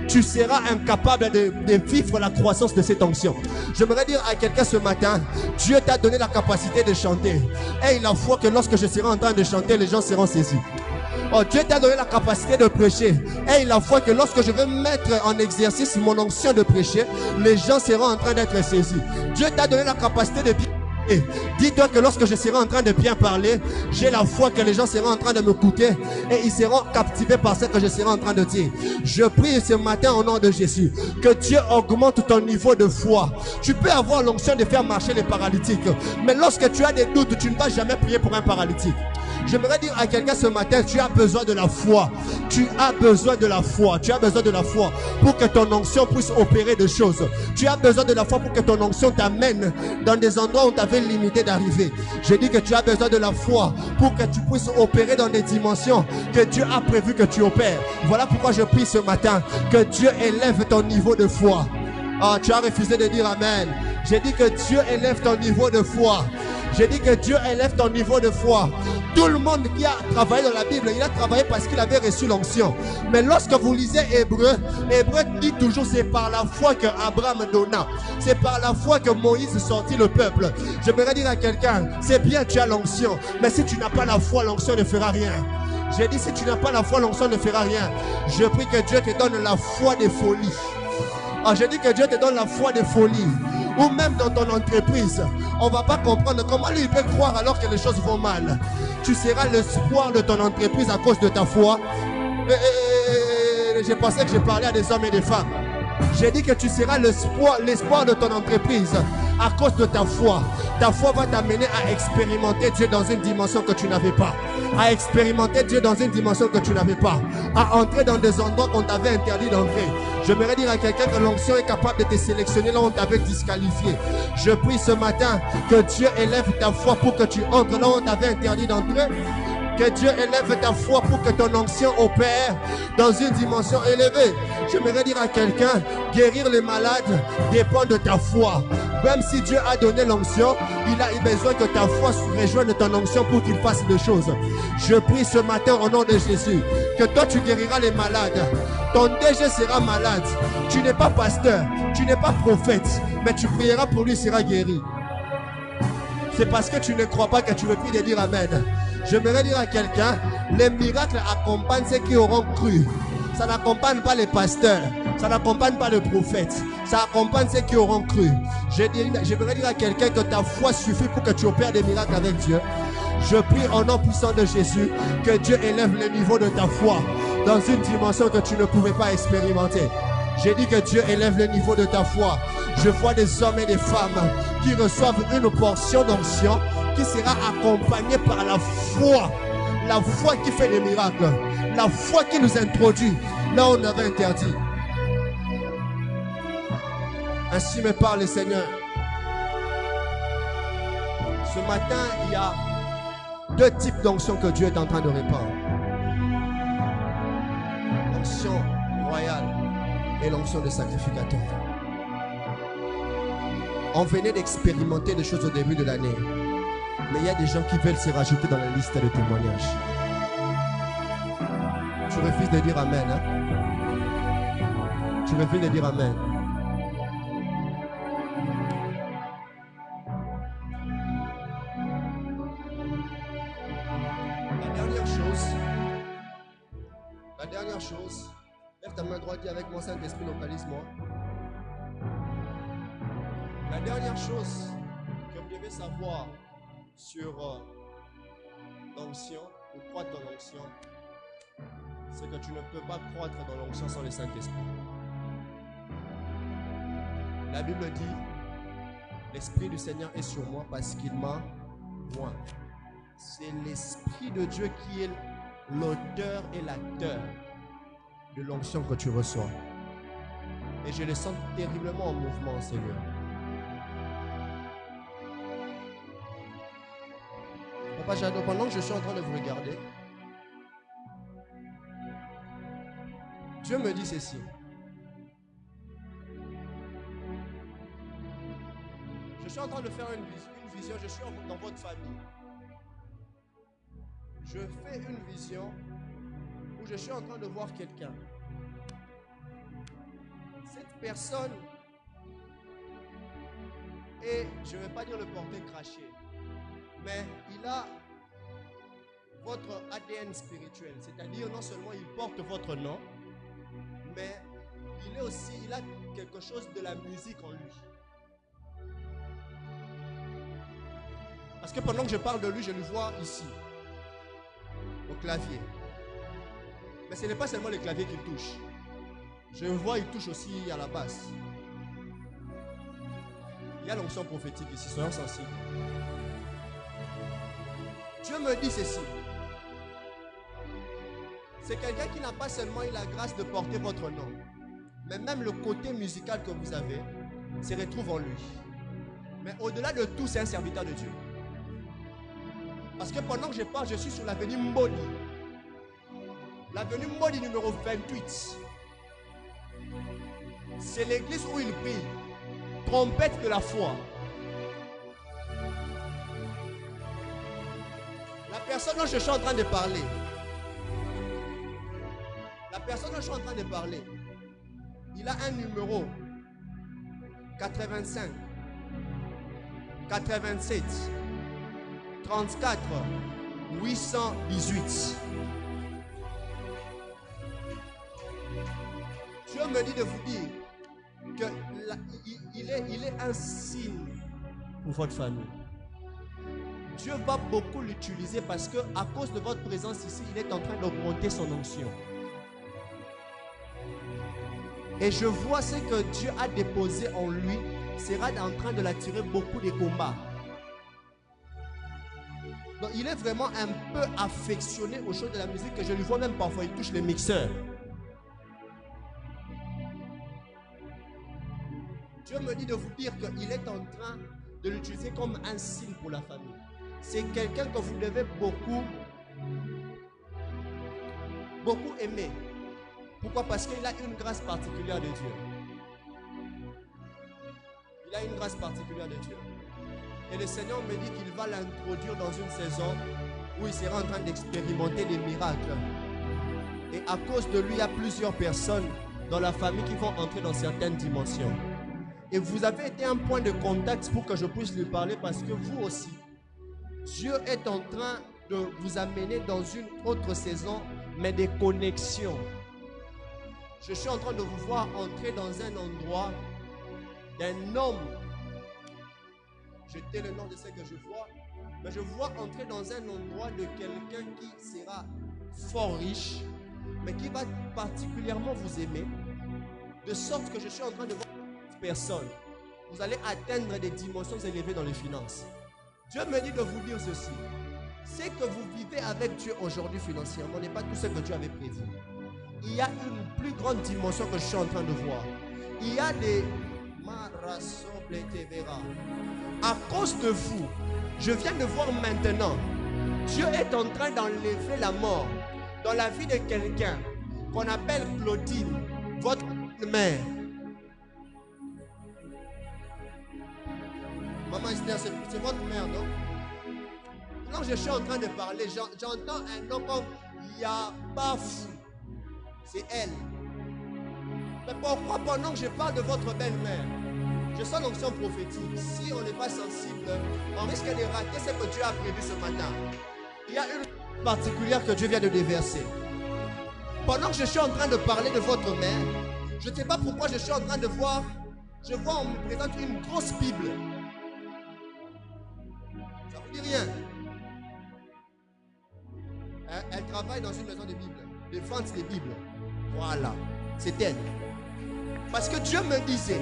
tu seras incapable de vivre la croissance de cette onction. J'aimerais dire à quelqu'un ce matin, Dieu t'a donné la capacité de chanter. Aie la foi que lorsque je serai en train de chanter, les gens seront saisis. Oh, Dieu t'a donné la capacité de prêcher. Aie la foi que lorsque je vais mettre en exercice mon onction de prêcher, les gens seront en train d'être saisis. Dieu t'a donné la capacité de... Dis-toi que lorsque je serai en train de bien parler, j'ai la foi que les gens seront en train de m'écouter et ils seront captivés par ce que je serai en train de dire. Je prie ce matin au nom de Jésus que Dieu augmente ton niveau de foi. Tu peux avoir l'onction de faire marcher les paralytiques, mais lorsque tu as des doutes, tu ne vas jamais prier pour un paralytique. J'aimerais dire à quelqu'un ce matin, tu as besoin de la foi. Tu as besoin de la foi. Tu as besoin de la foi pour que ton onction puisse opérer des choses. Tu as besoin de la foi pour que ton onction t'amène dans des endroits où tu avais limité d'arriver. Je dis que tu as besoin de la foi pour que tu puisses opérer dans des dimensions que Dieu a prévu que tu opères. Voilà pourquoi je prie ce matin que Dieu élève ton niveau de foi. Ah, tu as refusé de dire Amen. J'ai dit que Dieu élève ton niveau de foi. J'ai dit que Dieu élève ton niveau de foi. Tout le monde qui a travaillé dans la Bible, il a travaillé parce qu'il avait reçu l'onction. Mais lorsque vous lisez Hébreu, Hébreu dit toujours c'est par la foi que Abraham donna. C'est par la foi que Moïse sortit le peuple. Je voudrais dire à quelqu'un, c'est bien tu as l'onction, mais si tu n'as pas la foi, l'onction ne fera rien. J'ai dit si tu n'as pas la foi, l'onction ne fera rien. Je prie que Dieu te donne la foi des folies. Ah, je dis que Dieu te donne la foi des folies. Ou même dans ton entreprise, on ne va pas comprendre comment lui il peut croire alors que les choses vont mal. Tu seras l'espoir de ton entreprise à cause de ta foi. J'ai pensé que je parlais à des hommes et des femmes. J'ai dit que tu seras l'espoir de ton entreprise à cause de ta foi. Ta foi va t'amener à expérimenter Dieu dans une dimension que tu n'avais pas. À expérimenter Dieu dans une dimension que tu n'avais pas. À entrer dans des endroits qu'on t'avait interdit d'entrer. J'aimerais dire à quelqu'un que l'onction est capable de te sélectionner là où on t'avait disqualifié. Je prie ce matin que Dieu élève ta foi pour que tu entres là où on t'avait interdit d'entrer. Que Dieu élève ta foi pour que ton onction opère dans une dimension élevée. J'aimerais dire à quelqu'un, guérir les malades dépend de ta foi. Même si Dieu a donné l'onction, il a eu besoin que ta foi rejoigne ton onction pour qu'il fasse des choses. Je prie ce matin au nom de Jésus que toi tu guériras les malades. Ton DG sera malade. Tu n'es pas pasteur, tu n'es pas prophète, mais tu prieras pour lui, il sera guéri. C'est parce que tu ne crois pas que tu veux plus de dire Amen. J'aimerais dire à quelqu'un, les miracles accompagnent ceux qui auront cru. Ça n'accompagne pas les pasteurs, ça n'accompagne pas les prophètes, ça accompagne ceux qui auront cru. J'aimerais dire à quelqu'un que ta foi suffit pour que tu opères des miracles avec Dieu. Je prie au nom puissant de Jésus que Dieu élève le niveau de ta foi dans une dimension que tu ne pouvais pas expérimenter. J'ai dit que Dieu élève le niveau de ta foi. Je vois des hommes et des femmes qui reçoivent une portion d'onction qui sera accompagnée par la foi. La foi qui fait des miracles. La foi qui nous introduit là où on avait interdit. Ainsi me parle le Seigneur. Ce matin, il y a deux types d'onction que Dieu est en train de répandre. L'onction royale et l'onction de sacrificateur. On venait d'expérimenter des choses au début de l'année. Mais il y a des gens qui veulent se rajouter dans la liste de témoignages. Tu refuses de dire Amen. Hein? Tu refuses de dire Amen. La dernière chose, lève ta main droite, dis avec moi, Saint-Esprit, localise-moi. La dernière chose que vous devez savoir sur l'onction, ou croître dans l'onction, c'est que tu ne peux pas croître dans l'onction sans le Saint-Esprit. La Bible dit, l'Esprit du Seigneur est sur moi parce qu'il m'a oint. C'est l'Esprit de Dieu qui est l'auteur et l'acteur de l'onction que tu reçois. Et je le sens terriblement en mouvement, Seigneur. Papa Jado, pendant que je suis en train de vous regarder, Dieu me dit ceci. Je suis en train de faire une vision, je suis dans votre famille. Je fais une vision où je suis en train de voir quelqu'un. Cette personne est, je ne vais pas dire le porter craché, mais il a votre ADN spirituel. C'est-à-dire non seulement il porte votre nom, mais il a quelque chose de la musique en lui. Parce que pendant que je parle de lui, je le vois ici. Au clavier. Mais ce n'est pas seulement le clavier qu'il touche. Je vois, il touche aussi à la basse. Il y a l'onction prophétique ici, soyons sensibles. Dieu me dit ceci. C'est quelqu'un qui n'a pas seulement eu la grâce de porter votre nom, mais même le côté musical que vous avez se retrouve en lui. Mais au-delà de tout, c'est un serviteur de Dieu. Parce que pendant que je parle, je suis sur l'avenue Mbodi. L'avenue Mbodi numéro 28. C'est l'église où il prie. Trompette de la foi. La personne dont je suis en train de parler. Il a un numéro 85, 87, 34, 818. Dieu me dit de vous dire qu'il est un signe pour votre famille. Dieu va beaucoup l'utiliser parce que à cause de votre présence ici, il est en train d'augmenter son onction. Et je vois ce que Dieu a déposé en lui sera en train de l'attirer beaucoup de combats. Donc il est vraiment un peu affectionné aux choses de la musique que je lui vois même parfois, il touche les mixeurs. Dieu me dit de vous dire qu'il est en train de l'utiliser comme un signe pour la famille. C'est quelqu'un que vous devez beaucoup aimer. Pourquoi? Parce qu'il a une grâce particulière de Dieu. Il a une grâce particulière de Dieu. Et le Seigneur me dit qu'il va l'introduire dans une saison où il sera en train d'expérimenter des miracles. Et à cause de lui, il y a plusieurs personnes dans la famille qui vont entrer dans certaines dimensions. Et vous avez été un point de contact pour que je puisse lui parler parce que vous aussi, Dieu est en train de vous amener dans une autre saison, mais des connexions. Je suis en train de vous voir entrer dans un endroit d'un homme. Je tais le nom de ce que je vois, mais je vois entrer dans un endroit de quelqu'un qui sera fort riche, mais qui va particulièrement vous aimer, de sorte que je suis en train de voir une personne. Vous allez atteindre des dimensions élevées dans les finances. Dieu me dit de vous dire ceci. Ce que vous vivez avec Dieu aujourd'hui financièrement n'est pas tout ce que Dieu avait prévu. Il y a une plus grande dimension que je suis en train de voir. Il y a des à cause de vous, je viens de voir maintenant, Dieu est en train d'enlever la mort dans la vie de quelqu'un qu'on appelle Claudine, votre mère. Maman Esther, c'est votre mère, non? Quand je suis en train de parler, j'entends un nom comme Yabafou. C'est elle. Mais pourquoi pendant que je parle de votre belle-mère, je sens l'onction prophétique? Si on n'est pas sensible, on risque de rater ce que Dieu a prévu ce matin. Il y a une particulière que Dieu vient de déverser. Pendant que je suis en train de parler de votre mère, je ne sais pas pourquoi je suis en train de voir, je vois, on me présente une grosse Bible. Ça ne vous dit rien? Elle travaille dans une maison de Bible, de vente des Bibles. Voilà, c'est elle. Parce que Dieu me disait,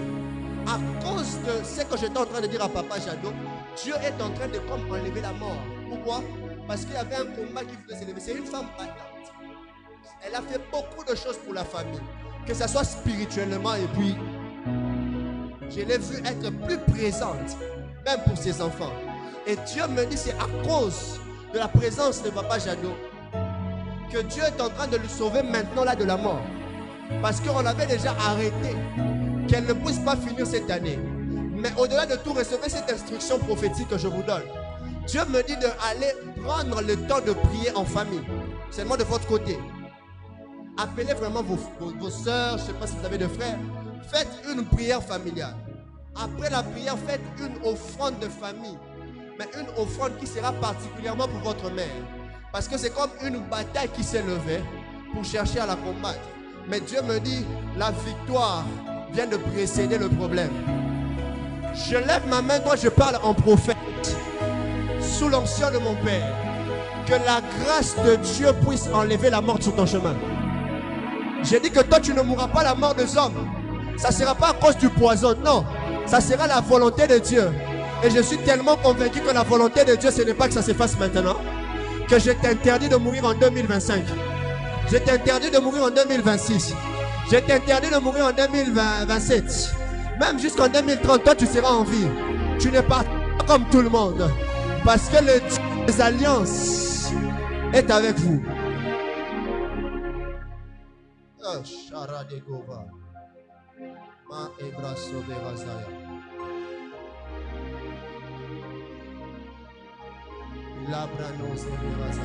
à cause de ce que j'étais en train de dire à Papa Jadot, Dieu est en train de comme enlever la mort. Pourquoi? Parce qu'il y avait un combat qui voulait s'élever. C'est une femme battante. Elle a fait beaucoup de choses pour la famille, que ce soit spirituellement, et puis je l'ai vue être plus présente, même pour ses enfants. Et Dieu me dit, c'est à cause de la présence de Papa Jadot que Dieu est en train de lui sauver maintenant là de la mort. Parce qu'on avait déjà arrêté qu'elle ne puisse pas finir cette année. Mais au-delà de tout, recevez cette instruction prophétique que je vous donne. Dieu me dit d'aller prendre le temps de prier en famille. Seulement de votre côté. Appelez vraiment vos soeurs, je ne sais pas si vous avez de frères. Faites une prière familiale. Après la prière, faites une offrande de famille. Mais une offrande qui sera particulièrement pour votre mère. Parce que c'est comme une bataille qui s'est levée pour chercher à la combattre. Mais Dieu me dit, la victoire vient de précéder le problème. Je lève ma main, toi je parle en prophète, sous l'onction de mon Père. Que la grâce de Dieu puisse enlever la mort sur ton chemin. J'ai dit que toi tu ne mourras pas la mort des hommes. Ça ne sera pas à cause du poison, non. Ça sera la volonté de Dieu. Et je suis tellement convaincu que la volonté de Dieu, ce n'est pas que ça se fasse maintenant. Que je t'interdis de mourir en 2025. Je t'interdis de mourir en 2026. Je t'interdis de mourir en 2027. Même jusqu'en 2030, toi tu seras en vie. Tu n'es pas comme tout le monde. Parce que le Dieu des alliances est avec vous. Oh, Sharadegova. Ma Ebraso Berazaya. Labranos Berazaya.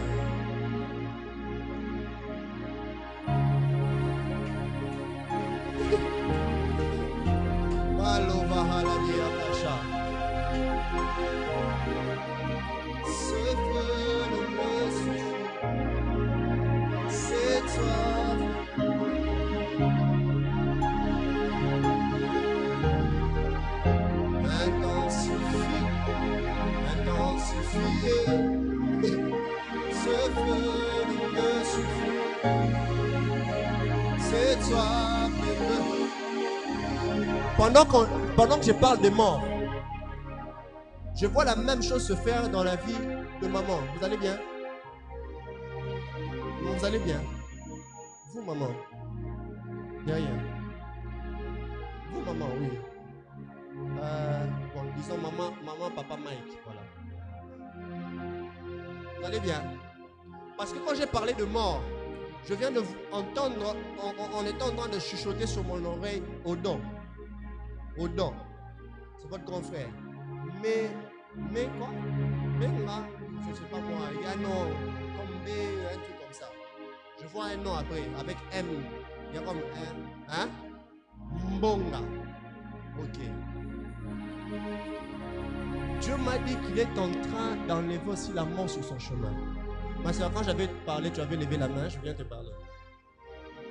Ce feu me suffit, c'est toi. Intensifié, ce feu me suffit, c'est toi. Pendant que je parle de mort, je vois la même chose se faire dans la vie de maman. Vous allez bien? Vous allez bien? Vous, maman? Derrière. Vous, maman, oui. Bon, disons maman, papa, Mike. Voilà. Vous allez bien? Parce que quand j'ai parlé de mort, je viens de vous entendre, on est en train de chuchoter sur mon oreille au don. Au don. C'est votre grand frère. Mais quoi? Mais là, je ne sais pas moi, il y a un nom comme B, un truc comme ça. Je vois un nom après, avec M. Il y a comme un, hein? Mbonga. Ok. Dieu m'a dit qu'il est en train d'enlever aussi la mort sur son chemin. Ma soeur, quand j'avais parlé, tu avais levé la main, je viens te parler.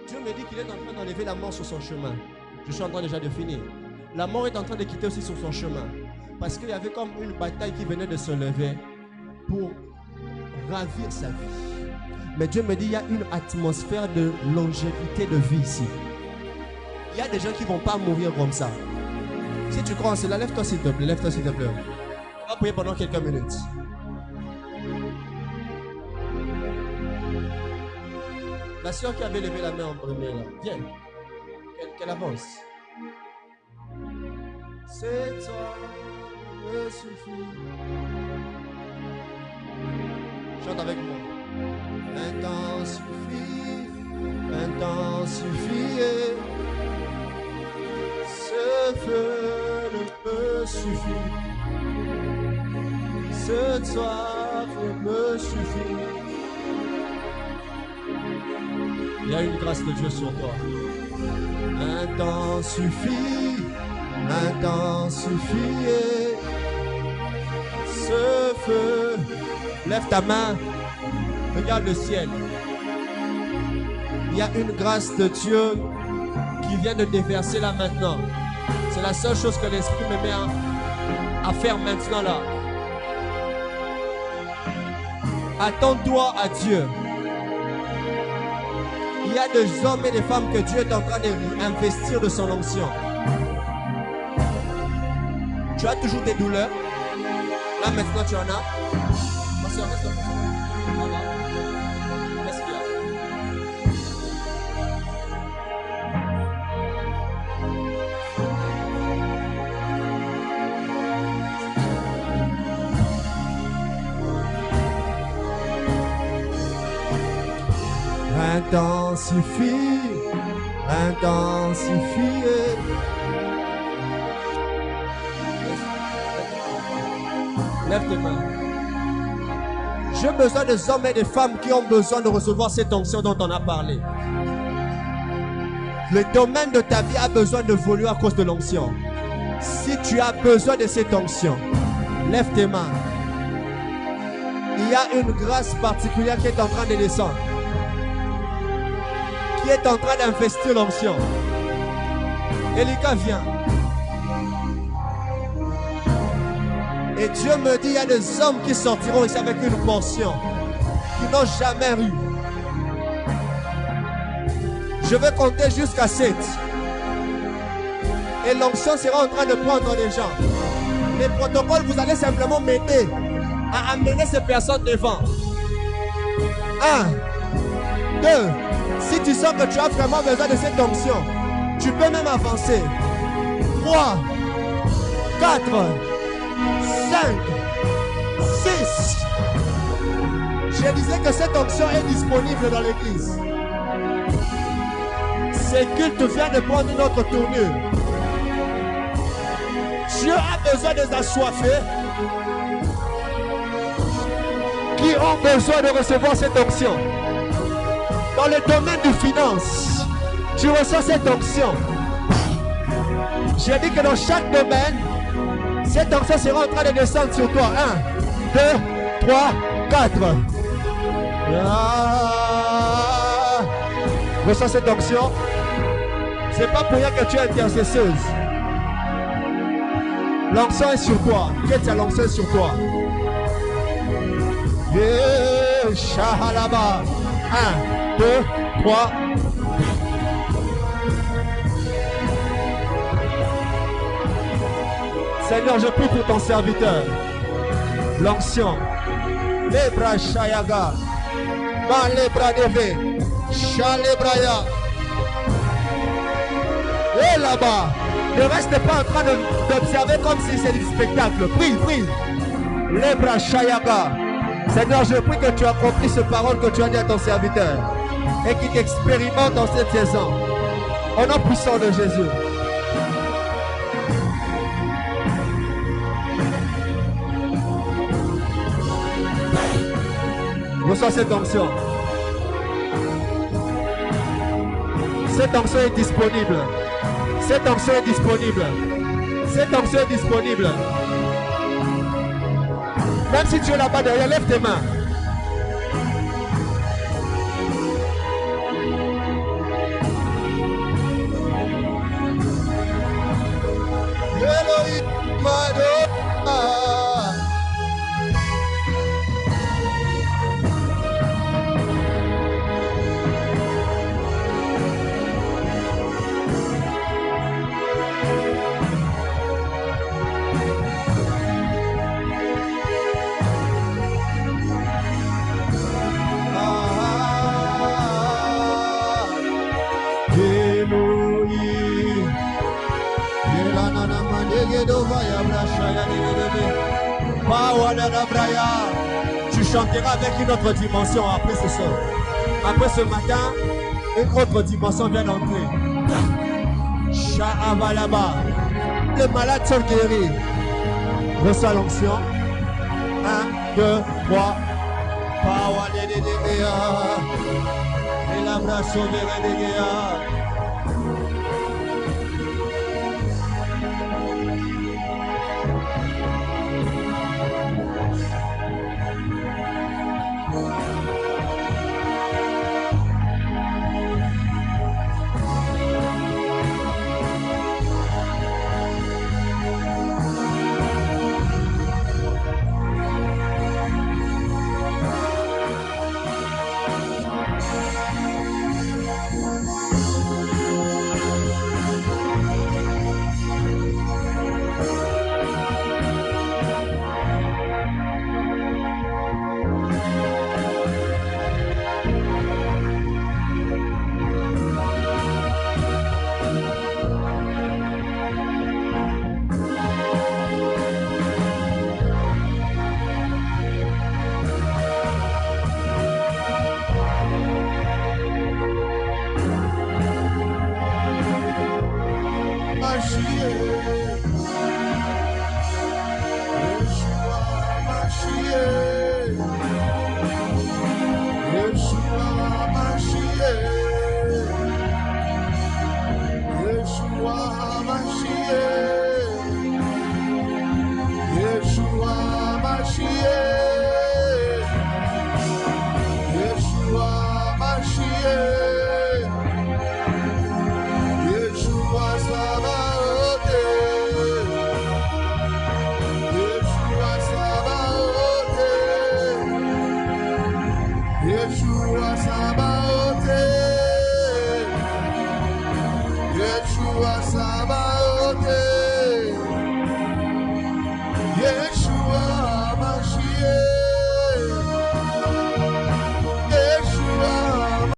Dieu me dit qu'il est en train d'enlever la mort sur son chemin. Je suis en train déjà de finir. La mort est en train de quitter aussi sur son chemin. Parce qu'il y avait comme une bataille qui venait de se lever pour ravir sa vie. Mais Dieu me dit qu'il y a une atmosphère de longévité de vie ici. Il y a des gens qui ne vont pas mourir comme ça. Si tu crois en cela, lève-toi s'il te plaît, lève-toi s'il te plaît. On va prier pendant quelques minutes. La soeur qui avait levé la main en premier là, viens, qu'elle avance. C'est toi, me suffit. Chante avec moi. Un temps suffit, un temps suffit. Ce feu ne peut suffire. Ce soir me suffit. Il y a une grâce de Dieu sur toi. Un temps suffit, un temps suffit. Ce feu, lève ta main, regarde le ciel. Il y a une grâce de Dieu qui vient de déverser là maintenant. C'est la seule chose que l'Esprit me met à faire maintenant là. Attends-toi à Dieu. Il y a des hommes et des femmes que Dieu est en train d'investir de son onction. Tu as toujours des douleurs. Là maintenant tu en as. Ma soeur, reste comme ça. Ça va. Qu'est-ce qu'il y a? Un temps suffit, un temps suffit. Lève tes mains. J'ai besoin des hommes et des femmes qui ont besoin de recevoir cette onction dont on a parlé. Le domaine de ta vie a besoin d'évoluer à cause de l'onction. Si tu as besoin de cette onction, lève tes mains. Il y a une grâce particulière qui est en train de descendre. Qui est en train d'investir l'onction. Elika vient. Et Dieu me dit, il y a des hommes qui sortiront ici avec une portion qu'ils n'ont jamais eue. Je vais compter jusqu'à 7. Et l'onction sera en train de prendre les gens. Les protocoles, vous allez simplement m'aider à amener ces personnes devant. 1, 2. Si tu sens que tu as vraiment besoin de cette onction, tu peux même avancer. 3, 4, 5, 6. Je disais que cette onction est disponible dans l'église. Ces cultes viennent de prendre une autre tournure. Dieu a besoin des assoiffés qui ont besoin de recevoir cette onction. Dans le domaine du finance, tu reçois cette onction. J'ai dit que dans chaque domaine, cette onction sera en train de descendre sur toi. 1, 2, 3, 4. Reçois cette onction. C'est pas pour rien que tu es intercesseuse. L'onction est sur toi. Qu'est-ce que l'onction est sur toi? Shahalaba. 1, 2, 3. Seigneur, je prie pour ton serviteur. L'onction. Lebra Shayaga. Ba lebra deve. Shalebraya. Et là-bas. Ne reste pas en train d'observer comme si c'était du spectacle. Prie, prie. Lebra Shayaga. Seigneur, je prie que tu accomplis ce parole que tu as dit à ton serviteur et qu'il expérimente dans cette saison. Au nom puissant de Jésus. Reçois cette onction. Cette onction est disponible. Cette onction est disponible. Cette onction est disponible. Même si tu es là-bas derrière, lève tes mains. Elohim Adonai. Tu chanteras avec une autre dimension après ce soir. Après ce matin, une autre dimension vient d'entrer. Sha'avalaba. Les malades sont guéris. Reçois l'onction. 1, 2, 3. Et la brasse Yeshua Sabaoth.